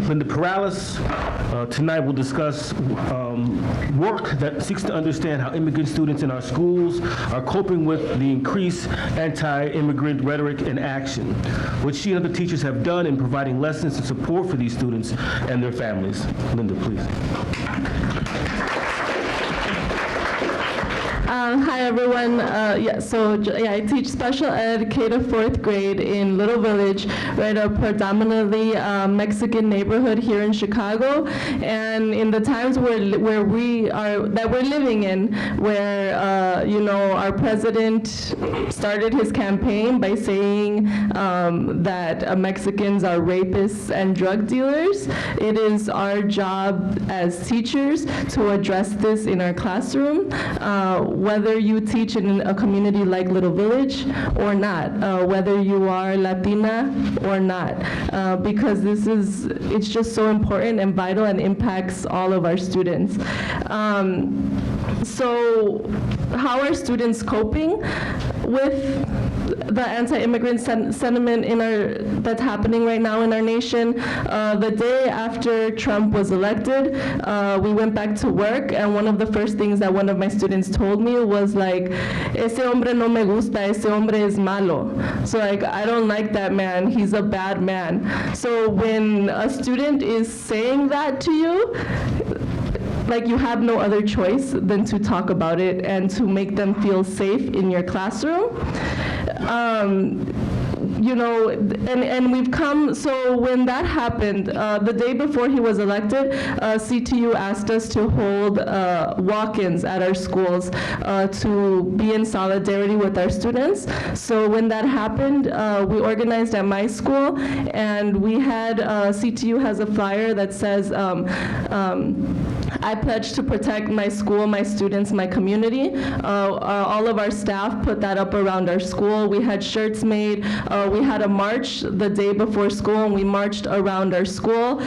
Linda Perales tonight will discuss work that seeks to understand how immigrant students in our schools are coping with the increased anti-immigrant rhetoric and action, which she and other teachers have done in providing lessons and support for these students and their families. Linda, please. Hi everyone. I teach special ed K to 4th grade in Little Village, right, a predominantly Mexican neighborhood here in Chicago. And in the times where we're living in, where our president started his campaign by saying that Mexicans are rapists and drug dealers, it is our job as teachers to address this in our classroom. whether you teach in a community like Little Village or not, whether you are Latina or not, because it's just so important and vital and impacts all of our students. So how are students coping with the anti-immigrant sentiment that's happening right now in our nation? The day after Trump was elected, we went back to work, and one of the first things that one of my students told me was like, "Ese hombre no me gusta, ese hombre es malo." So like, I don't like that man, he's a bad man. So when a student is saying that to you, like, you have no other choice than to talk about it and to make them feel safe in your classroom. You know, and we've come, so when that happened, the day before he was elected, CTU asked us to hold walk-ins at our schools to be in solidarity with our students. So when that happened, we organized at my school, and we had, CTU has a flyer that says, I pledge to protect my school, my students, my community. All of our staff put that up around our school. We had shirts made. We had a march the day before school, and we marched around our school,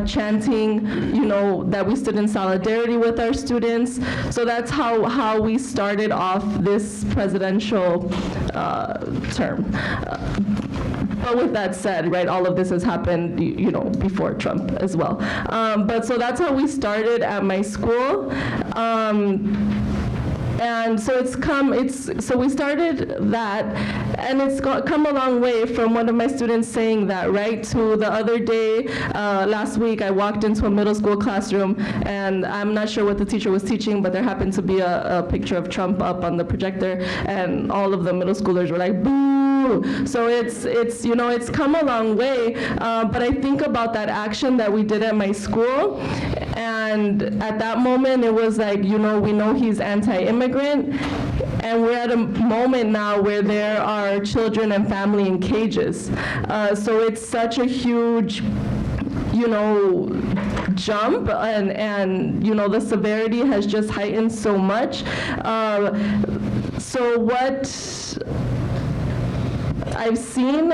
chanting, you know, that we stood in solidarity with our students. So that's how we started off this presidential term. But with that said, right, all of this has happened, you know, before Trump as well. But so that's how we started at my school. And so so we started that, and it's come a long way from one of my students saying that, right, to the other day, last week, I walked into a middle school classroom, and I'm not sure what the teacher was teaching, but there happened to be a picture of Trump up on the projector, and all of the middle schoolers were like, boo. So it's you know, it's come a long way, but I think about that action that we did at my school, and at that moment, it was like, you know, we know he's anti-immigrant, and we're at a moment now where there are children and family in cages. So it's such a huge, you know, jump, and you know, the severity has just heightened so much. So what I've seen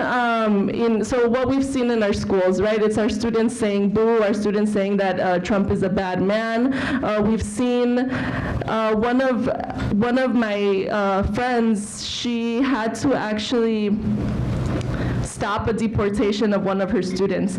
so what we've seen in our schools, right? It's our students saying boo, our students saying that Trump is a bad man. We've seen one of my friends, she had to actually stop a deportation of one of her students.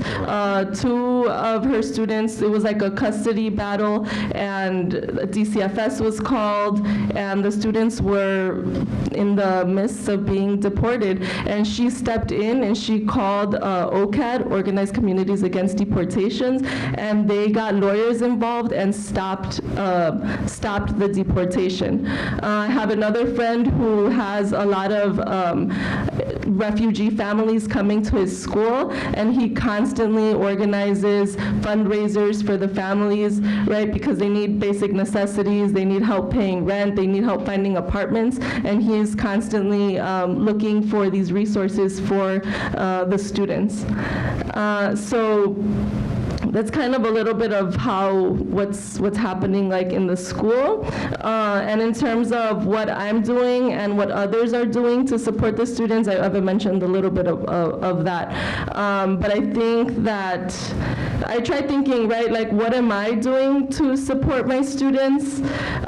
Two of her students, it was like a custody battle, and DCFS was called, and the students were in the midst of being deported, and she stepped in and she called OCAD, Organized Communities Against Deportations, and they got lawyers involved and stopped the deportation. I have another friend who has a lot of refugee families coming to his school, and he constantly organizes fundraisers for the families, right, because they need basic necessities, they need help paying rent, they need help finding apartments, and he is constantly looking for these resources for the students. So that's kind of a little bit of what's happening like in the school, and in terms of what I'm doing and what others are doing to support the students. I've mentioned a little bit of that, but I think that I try thinking, right, like, what am I doing to support my students?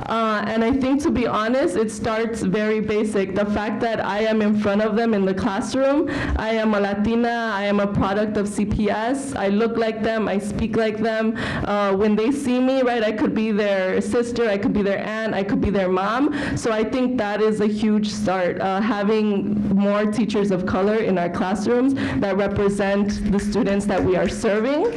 And I think, to be honest, it starts very basic. The fact that I am in front of them in the classroom, I am a Latina, I am a product of CPS, I look like them, I speak like them. When they see me, right, I could be their sister, I could be their aunt, I could be their mom. So I think that is a huge start, having more teachers of color in our classrooms that represent the students that we are serving.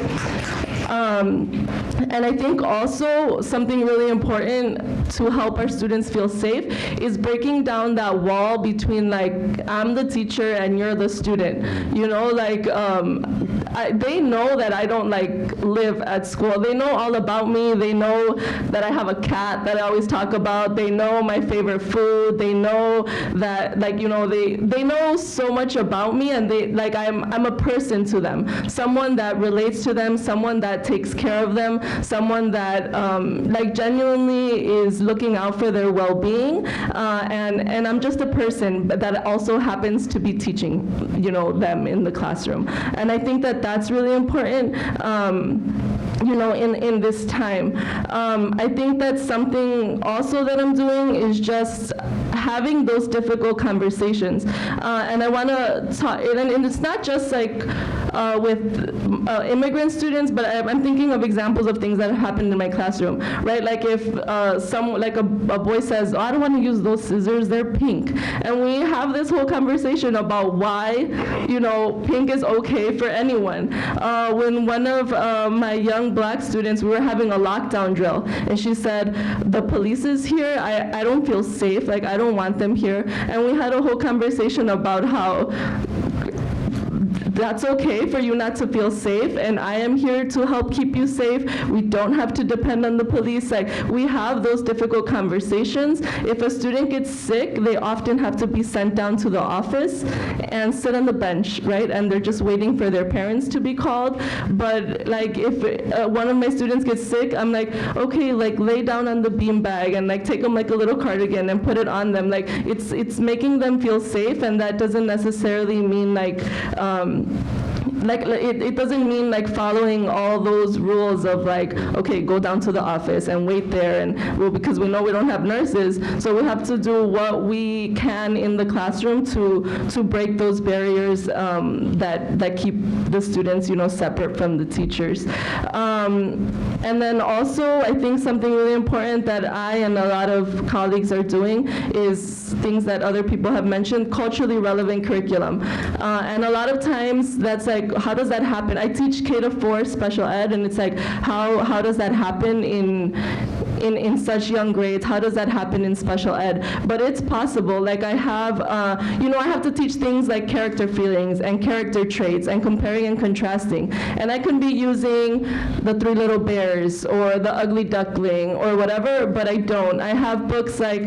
And I think also something really important to help our students feel safe is breaking down that wall between, like, I'm the teacher and you're the student. You know, like, they know that I don't like live at school. They know all about me. They know that I have a cat that I always talk about. They know my favorite food. They know that, like, you know, they know so much about me, and they, like, I'm a person to them, someone that relates to them, someone that takes care of them, someone that like genuinely is looking out for their well-being, and I'm just a person that also happens to be teaching, you know, them in the classroom. And I think that that's really important, you know, in this time. I think that something also that I'm doing is just having those difficult conversations. And I want to talk, and it's not just like with immigrant students, but I'm thinking of examples of things that have happened in my classroom, right? Like if like a boy says, oh, I don't want to use those scissors, they're pink. And we have this whole conversation about why, you know, pink is okay for anyone. When one of my young black students, we were having a lockdown drill, and she said, the police is here, I don't feel safe, like I don't want them here. And we had a whole conversation about how that's okay for you not to feel safe, and I am here to help keep you safe. We don't have to depend on the police. Like, we have those difficult conversations. If a student gets sick, they often have to be sent down to the office and sit on the bench, right? And they're just waiting for their parents to be called. But like, if one of my students gets sick, I'm like, okay, like lay down on the beanbag and like take them like a little cardigan and put it on them. Like, it's making them feel safe, and that doesn't necessarily mean like it doesn't mean like following all those rules of like, okay, go down to the office and wait there, and well, because we know we don't have nurses, so we have to do what we can in the classroom to break those barriers that keep the students, you know, separate from the teachers. And then also, I think something really important that I and a lot of colleagues are doing is things that other people have mentioned, culturally relevant curriculum. And a lot of times that's like, how does that happen? I teach K-4 special ed, and it's like, how does that happen in such young grades? How does that happen in special ed? But it's possible. Like I have, you know, I have to teach things like character feelings and character traits and comparing and contrasting. And I can be using the Three Little Bears or the Ugly Duckling or whatever, but I don't. I have books like,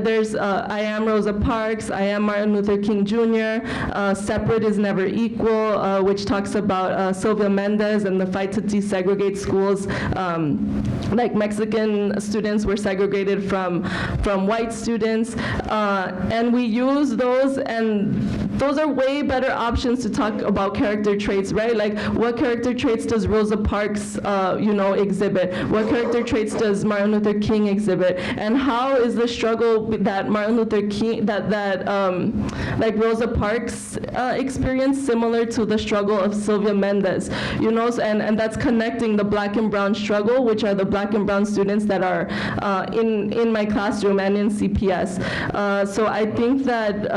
there's I Am Rosa Parks, I Am Martin Luther King Jr., Separate is Never Equal, which talks about Sylvia Mendez and the fight to desegregate schools. Like Mexican students were segregated from white students, and we use those, and those are way better options to talk about character traits, right? Like, what character traits does Rosa Parks, you know, exhibit? What character traits does Martin Luther King exhibit? And how is the struggle that Martin Luther King, like Rosa Parks experienced, similar to the struggle of Sylvia Mendez? You know, and that's connecting the black and brown struggle, which are the black and brown students that are in my classroom and in CPS. So I think that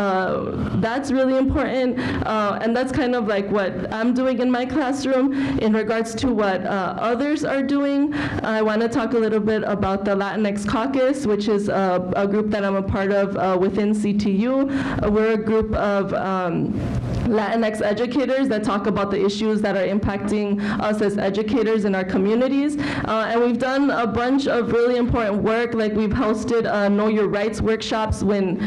that's really important, and that's kind of like what I'm doing in my classroom. In regards to what others are doing, I want to talk a little bit about the Latinx Caucus, which is a group that I'm a part of within CTU. We're a group of Latinx educators that talk about the issues that are impacting us as educators in our communities. And we've done a bunch of really important work. Like, we've hosted Know Your Rights workshops when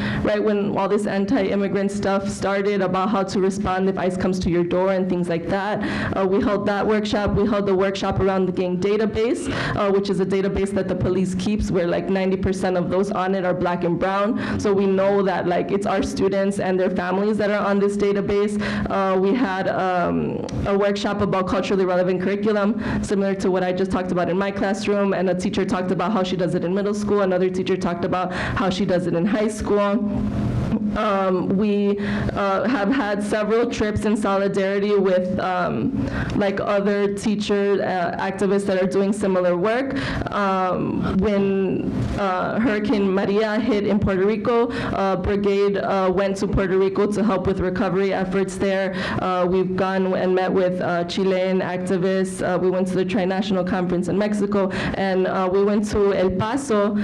all this anti-immigrant stuff started, about how to respond if ICE comes to your door and things like that. We held that workshop. We held a workshop around the gang database, which is a database that the police keeps, where like 90% of those on it are black and brown. So we know that like it's our students and their families that are on this database. We had a workshop about culturally relevant curriculum, similar to what I just talked about in my classroom, and a teacher talked about how she does it in middle school. Another teacher talked about how she does it in high school. We have had several trips in solidarity with like other teacher activists that are doing similar work. When Hurricane Maria hit in Puerto Rico, Brigade went to Puerto Rico to help with recovery efforts there. We've gone and met with Chilean activists. We went to the Tri-National Conference in Mexico, and we went to El Paso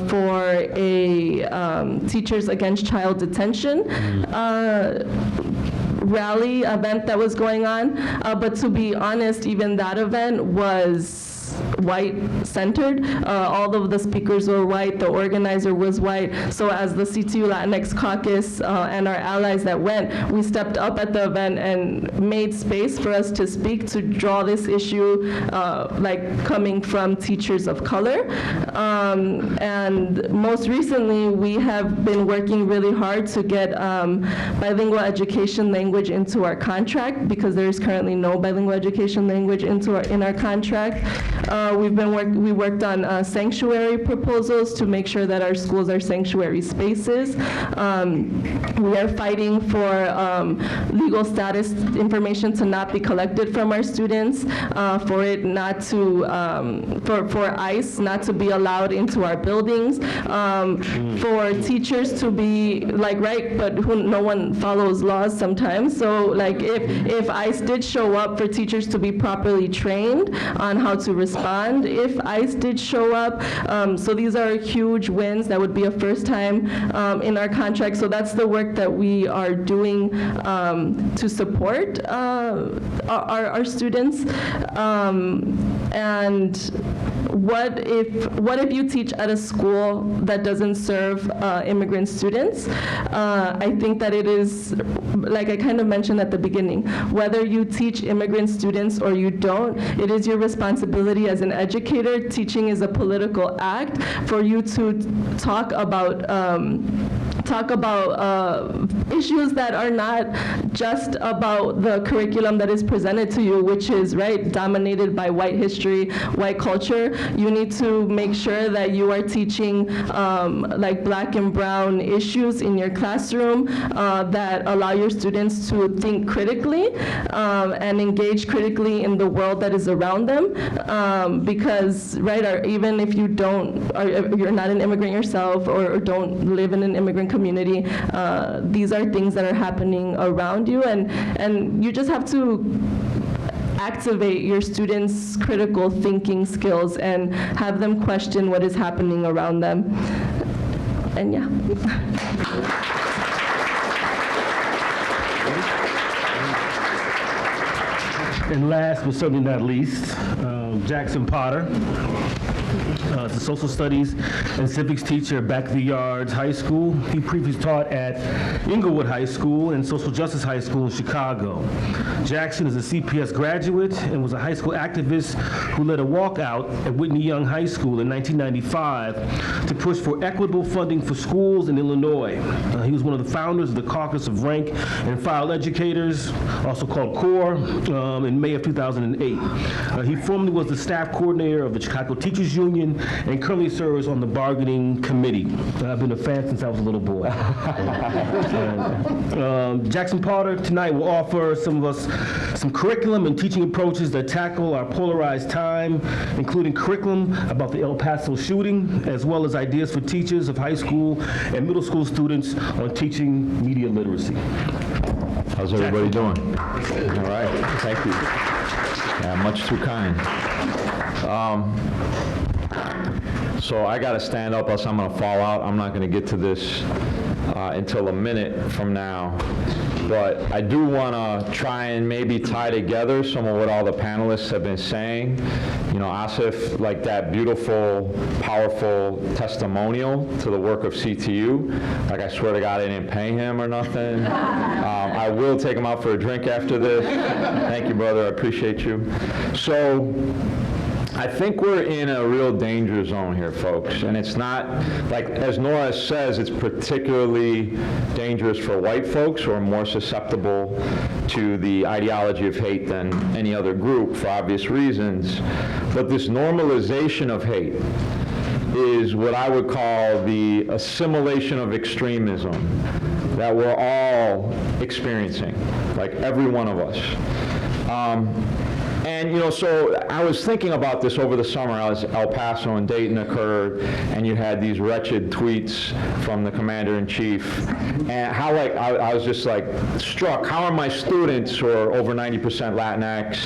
for a Teachers Against Child Detention. rally event that was going on. But to be honest, even that event was white-centered. All of the speakers were white, the organizer was white. So as the CTU Latinx Caucus and our allies that went, we stepped up at the event and made space for us to speak, to draw this issue like coming from teachers of color. And most recently, we have been working really hard to get bilingual education language into our contract, because there is currently no bilingual education language in our contract. We worked on sanctuary proposals to make sure that our schools are sanctuary spaces. We are fighting for legal status information to not be collected from our students, for it not to, for ICE not to be allowed into our buildings, for teachers to be like, right, but no one follows laws sometimes. So like if ICE did show up, for teachers to be properly trained on how to respond if ICE did show up. So these are huge wins. That would be a first time in our contract. So that's the work that we are doing to support our students. And what if you teach at a school that doesn't serve immigrant students? I think that it is, like I kind of mentioned at the beginning, whether you teach immigrant students or you don't, it is your responsibility as an educator. Teaching is a political act for you to talk about issues that are not just about the curriculum that is presented to you, which is, right, dominated by white history, white culture. You need to make sure that you are teaching like black and brown issues in your classroom that allow your students to think critically and engage critically in the world that is around them. Because, right, or even if you don't, or if you're not an immigrant yourself or don't live in an immigrant community, these are things that are happening around you, and you just have to activate your students' critical thinking skills and have them question what is happening around them. And yeah. And last but certainly not least, Jackson Potter. Is a social studies and civics teacher at Back of the Yards High School. He previously taught at Inglewood High School and Social Justice High School in Chicago. Jackson is a CPS graduate and was a high school activist who led a walkout at Whitney Young High School in 1995 to push for equitable funding for schools in Illinois. He was one of the founders of the Caucus of Rank and File Educators, also called CORE, in May of 2008. He formerly was the staff coordinator of the Chicago Teachers Union and currently serves on the bargaining committee. I've been a fan since I was a little boy. Jackson Potter tonight will offer some of us some curriculum and teaching approaches that tackle our polarized time, including curriculum about the El Paso shooting, as well as ideas for teachers of high school and middle school students on teaching media literacy. How's everybody doing? All right, thank you. Yeah, much too kind. So I got to stand up, else I'm going to fall out. I'm not going to get to this until a minute from now. But I do want to try and maybe tie together some of what all the panelists have been saying. You know, Asif, like that beautiful, powerful testimonial to the work of CTU. Like, I swear to God, I didn't pay him or nothing. I will take him out for a drink after this. Thank you, brother. I appreciate you. So I think we're in a real danger zone here, folks. And it's not, like, as Nora says, it's particularly dangerous for white folks who are more susceptible to the ideology of hate than any other group for obvious reasons. But this normalization of hate is what I would call the assimilation of extremism that we're all experiencing, like every one of us. And, you know, so I was thinking about this over the summer as El Paso and Dayton occurred, and you had these wretched tweets from the commander-in-chief, and how, like, I was just, like, struck. How are my students, who are over 90% Latinx,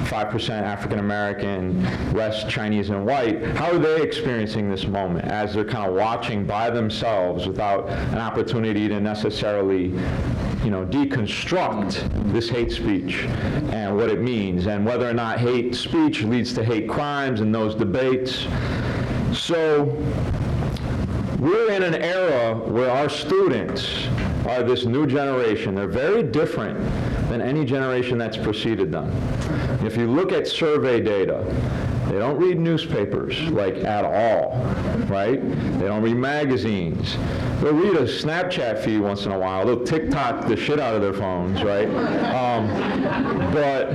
5% African-American, rest Chinese and white, how are they experiencing this moment as they're kind of watching by themselves without an opportunity to necessarily deconstruct this hate speech and what it means, and whether or not hate speech leads to hate crimes and those debates. So we're in an era where our students are this new generation. They're very different than any generation that's preceded them. If you look at survey data, they don't read newspapers, like, at all, right? They don't read magazines. They'll read a Snapchat feed once in a while. They'll TikTok the shit out of their phones, right? But,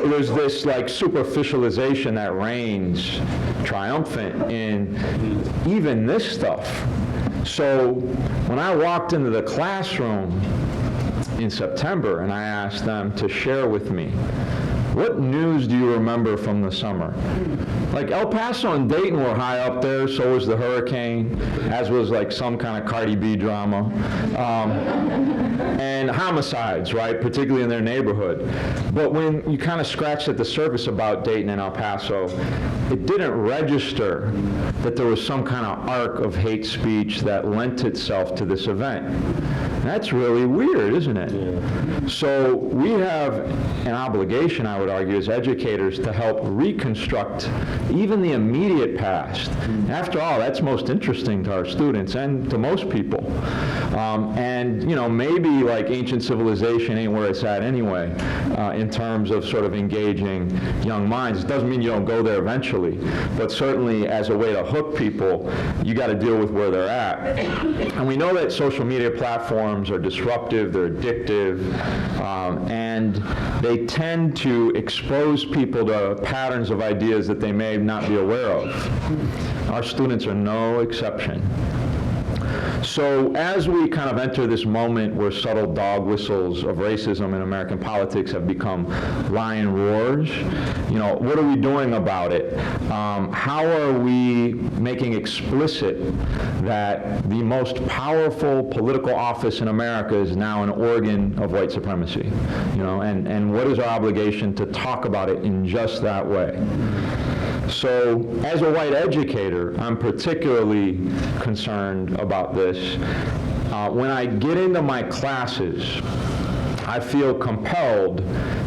there's this, like, superficialization that reigns triumphant in even this stuff. So when I walked into the classroom in September and I asked them to share with me, what news do you remember from the summer? Like, El Paso and Dayton were high up there, so was the hurricane, as was like some kind of Cardi B drama. And homicides, right, particularly in their neighborhood. But when you kind of scratched at the surface about Dayton and El Paso, it didn't register that there was some kind of arc of hate speech that lent itself to this event. That's really weird, isn't it? Yeah. So we have an obligation, I would argue, as educators to help reconstruct even the immediate past. After all, that's most interesting to our students and to most people. And, maybe like ancient civilization ain't where it's at anyway, in terms of sort of engaging young minds. It doesn't mean you don't go there eventually, but certainly as a way to hook people, you got to deal with where they're at. And we know that social media platforms are disruptive, they're addictive, and they tend to expose people to patterns of ideas that they may not be aware of. Our students are no exception. So as we kind of enter this moment where subtle dog whistles of racism in American politics have become lion roars, what are we doing about it? How are we making explicit that the most powerful political office in America is now an organ of white supremacy? And what is our obligation to talk about it in just that way? So, as a white educator, I'm particularly concerned about this. When I get into my classes, I feel compelled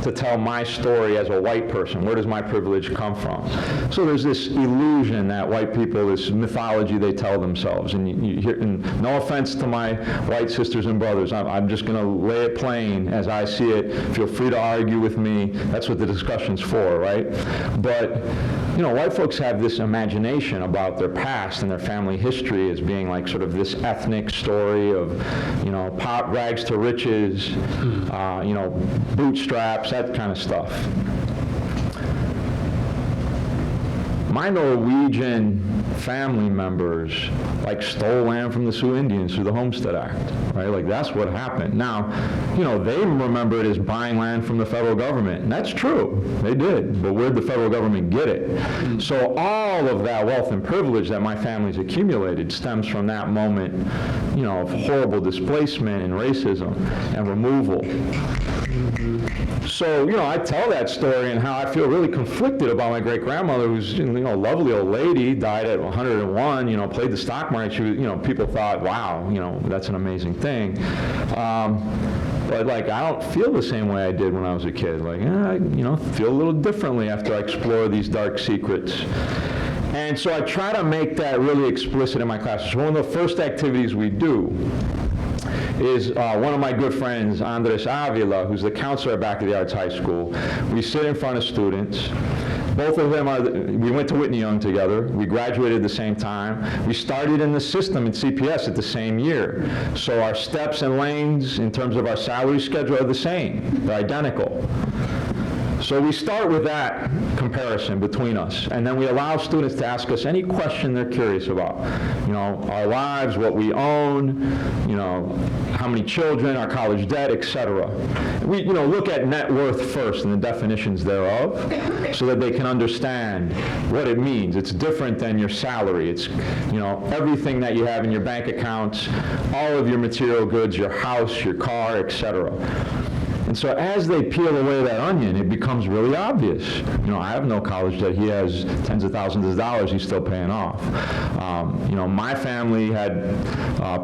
to tell my story as a white person. Where does my privilege come from? So there's this illusion that white people, this mythology they tell themselves. And you hear, and no offense to my white sisters and brothers, I'm just going to lay it plain as I see it. Feel free to argue with me. That's what the discussion's for, right? But white folks have this imagination about their past and their family history as being like sort of this ethnic story of, pot rags to riches, bootstraps, that kind of stuff. My Norwegian family members stole land from the Sioux Indians through the Homestead Act, right? Like, that's what happened. Now, they remember it as buying land from the federal government, and that's true. They did, but where'd the federal government get it? So all of that wealth and privilege that my family's accumulated stems from that moment, of horrible displacement and racism and removal. So, I tell that story and how I feel really conflicted about my great-grandmother, who's, a lovely old lady, died at 101, played the stock market. She was, people thought, wow, that's an amazing thing. But, I don't feel the same way I did when I was a kid. I, feel a little differently after I explore these dark secrets. And so I try to make that really explicit in my classes. One of the first activities we do is one of my good friends, Andres Avila, who's the counselor at Back of the Arts High School. We sit in front of students. Both of them we went to Whitney Young together. We graduated at the same time. We started in the system in CPS at the same year. So our steps and lanes in terms of our salary schedule are the same. They're identical. So we start with that comparison between us, and then we allow students to ask us any question they're curious about. Our lives, what we own, how many children, our college debt, etc. We, look at net worth first and the definitions thereof, so that they can understand what it means. It's different than your salary. It's, everything that you have in your bank accounts, all of your material goods, your house, your car, etc. And so as they peel away that onion, it becomes really obvious. You know, I have no college debt. He has tens of thousands of dollars he's still paying off. You know, my family had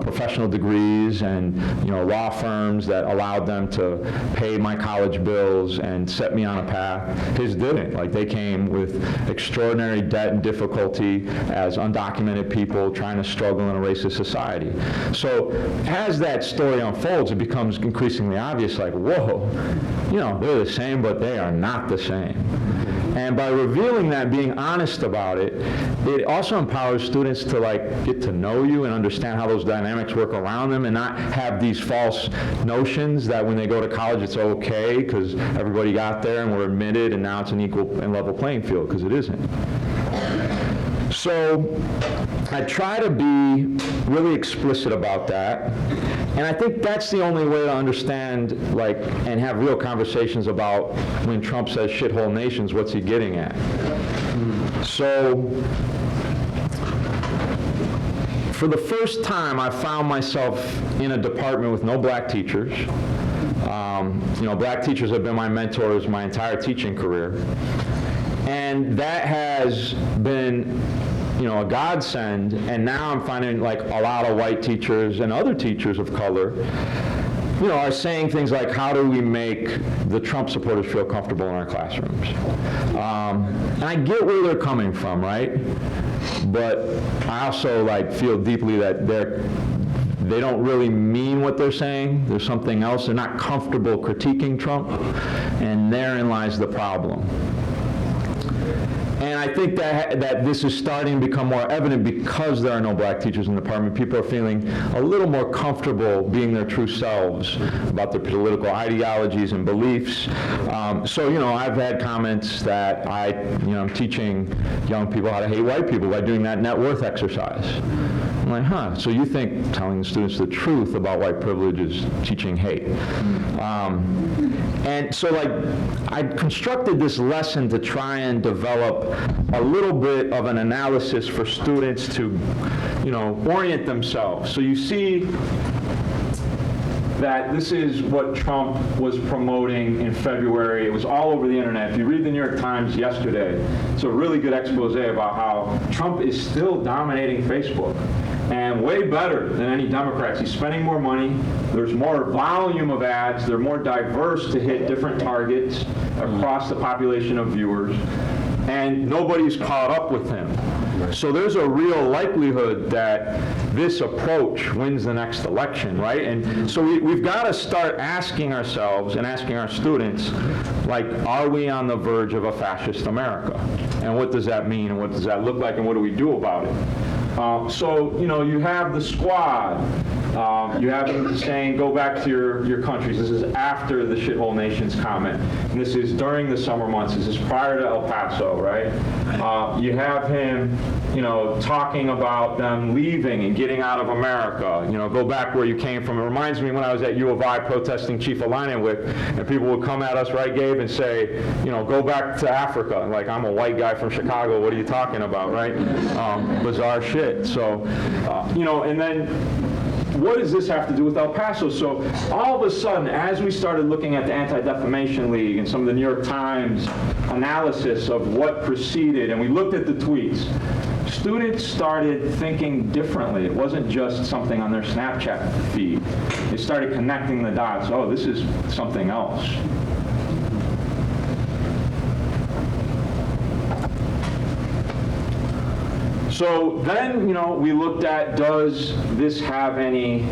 professional degrees and, you know, law firms that allowed them to pay my college bills and set me on a path. His didn't. Like, they came with extraordinary debt and difficulty as undocumented people trying to struggle in a racist society. So as that story unfolds, it becomes increasingly obvious, like, whoa, you know, they're the same, but they are not the same. And by revealing that, being honest about it, it also empowers students to, like, get to know you and understand how those dynamics work around them, and not have these false notions that when they go to college it's okay because everybody got there and we're admitted and now it's an equal and level playing field, because it isn't. So I try to be really explicit about that, and I think that's the only way to understand, like, and have real conversations about when Trump says shithole nations, what's he getting at? So for the first time, I found myself in a department with no black teachers. You know, black teachers have been my mentors my entire teaching career. And that has been, you know, a godsend, and now I'm finding, like, a lot of white teachers and other teachers of color, you know, are saying things like, how do we make the Trump supporters feel comfortable in our classrooms? And I get where they're coming from, right? But I also, like, feel deeply that they don't really mean what they're saying. There's something else. They're not comfortable critiquing Trump, and therein lies the problem. And I think that this is starting to become more evident because there are no black teachers in the department. People are feeling a little more comfortable being their true selves about their political ideologies and beliefs. So, you know, I've had comments that I'm teaching young people how to hate white people by doing that net worth exercise. I'm like, huh, so you think telling the students the truth about white privilege is teaching hate? And so, like, I constructed this lesson to try and develop a little bit of an analysis for students to, you know, orient themselves. So you see that this is what Trump was promoting in February. It was all over the internet. If you read the New York Times yesterday, it's a really good expose about how Trump is still dominating Facebook, and way better than any Democrats. He's spending more money. There's more volume of ads. They're more diverse to hit different targets across the population of viewers, and nobody's caught up with him. So there's a real likelihood that this approach wins the next election, right? And so we've got to start asking ourselves and asking our students, like, are we on the verge of a fascist America? And what does that mean, and what does that look like, and what do we do about it? So, you know, you have the squad. You have them saying, go back to your countries. This is after the shithole nations comment. And this is during the summer months. This is prior to El Paso, right? You have him, you know, talking about them leaving and getting out of America. You know, go back where you came from. It reminds me when I was at U of I protesting Chief Flanagan, and people would come at us, right, Gabe, and say, you know, go back to Africa. Like, I'm a white guy from Chicago. What are you talking about, right? Bizarre shit. So, you know, and then what does this have to do with El Paso? So all of a sudden, as we started looking at the Anti-Defamation League and some of the New York Times analysis of what preceded, and we looked at the tweets, students started thinking differently. It wasn't just something on their Snapchat feed. They started connecting the dots. Oh, this is something else. So then, you know, we looked at, does this have any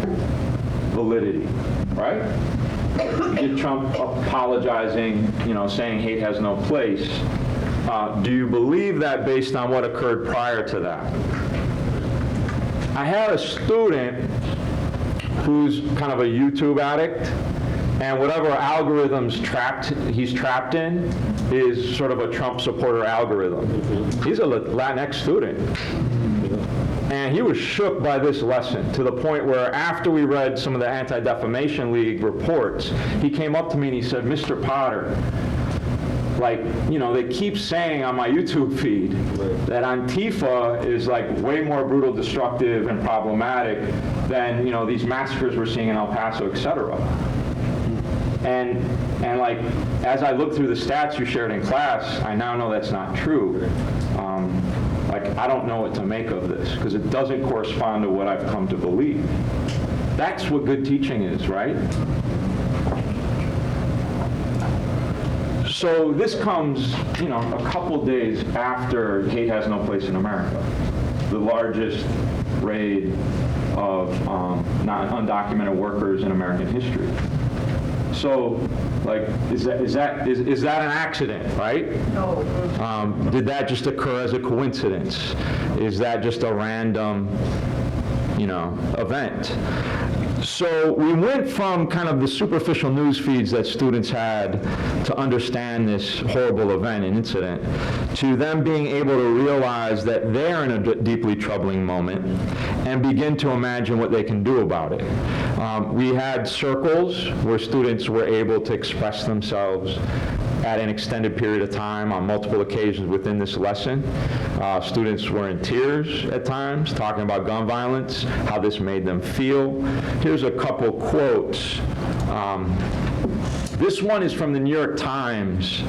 validity, right? Did Trump apologizing, you know, saying hate has no place? Do you believe that based on what occurred prior to that? I had a student who's kind of a YouTube addict, and whatever algorithms he's trapped in is sort of a Trump supporter algorithm. He's a Latinx student. And he was shook by this lesson to the point where after we read some of the Anti-Defamation League reports, he came up to me and he said, Mr. Potter, like, you know, they keep saying on my YouTube feed that Antifa is like way more brutal, destructive, and problematic than, you know, these massacres we're seeing in El Paso, et cetera. And like, as I look through the stats you shared in class, I now know that's not true. Like, I don't know what to make of this, because it doesn't correspond to what I've come to believe. That's what good teaching is, right? So this comes, a couple days after Hate Has No Place in America, the largest raid of undocumented workers in American history. So, like, is that an accident, right? No. Did that just occur as a coincidence? Is that just a random, event? So we went from kind of the superficial news feeds that students had to understand this horrible event and incident, to them being able to realize that they're in a deeply troubling moment and begin to imagine what they can do about it. We had circles where students were able to express themselves at an extended period of time on multiple occasions within this lesson. Students were in tears at times, talking about gun violence, how this made them feel. Here's a couple quotes. This one is from the New York Times,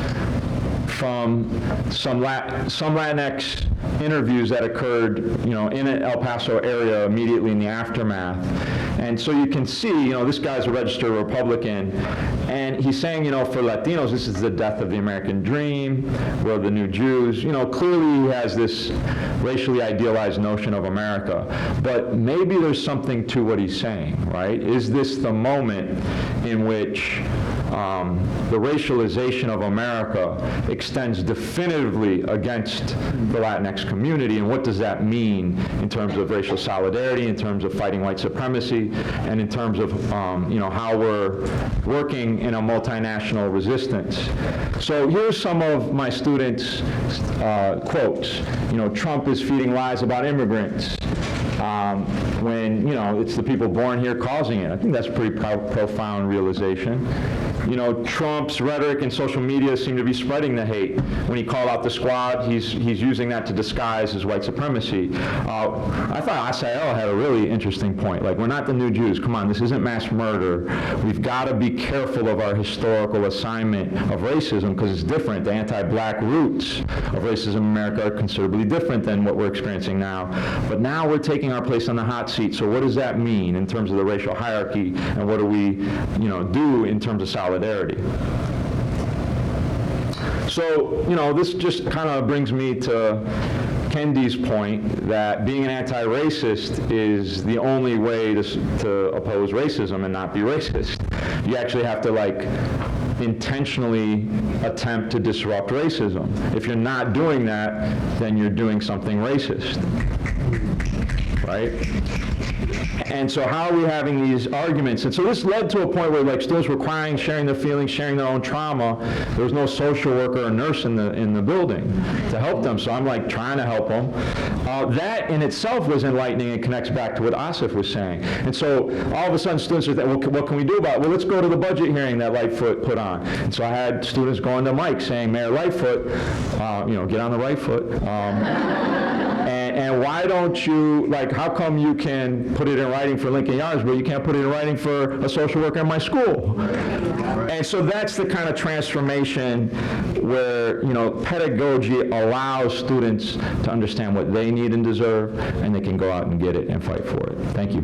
from some Latinx interviews that occurred, in an El Paso area immediately in the aftermath. And so you can see, this guy's a registered Republican, and he's saying, for Latinos, this is the death of the American dream, we're the new Jews. Clearly he has this racially idealized notion of America. But maybe there's something to what he's saying, right? Is this the moment in which the racialization of America extends definitively against the Latinx community, and what does that mean in terms of racial solidarity, in terms of fighting white supremacy, and in terms of how we're working in a multinational resistance. So here's some of my students' quotes. Trump is feeding lies about immigrants. When, it's the people born here causing it. I think that's a pretty profound realization. Trump's rhetoric and social media seem to be spreading the hate. When he called out the squad, he's using that to disguise his white supremacy. I thought Asael had a really interesting point. Like, we're not the new Jews. Come on, this isn't mass murder. We've got to be careful of our historical assignment of racism, because it's different. The anti-black roots of racism in America are considerably different than what we're experiencing now. But now we're taking our place on the hot seat. So what does that mean in terms of the racial hierarchy, and what do we, do in terms of solidarity? So, this just kind of brings me to Kendi's point that being an anti-racist is the only way to oppose racism and not be racist. You actually have to, intentionally attempt to disrupt racism. If you're not doing that, then you're doing something racist, right? And so how are we having these arguments? And so this led to a point where students were crying, sharing their feelings, sharing their own trauma. There was no social worker or nurse in the building to help them. So I'm trying to help them. That in itself was enlightening and connects back to what Asif was saying. And so all of a sudden students are thinking, well, what can we do about it? Well, let's go to the budget hearing that Lightfoot put on. And so I had students going to Mike saying, Mayor Lightfoot, get on the right foot. And why don't you, how come you can put it in writing for Lincoln Yards, but you can't put it in writing for a social worker in my school? And so that's the kind of transformation where, pedagogy allows students to understand what they need and deserve, and they can go out and get it and fight for it. Thank you.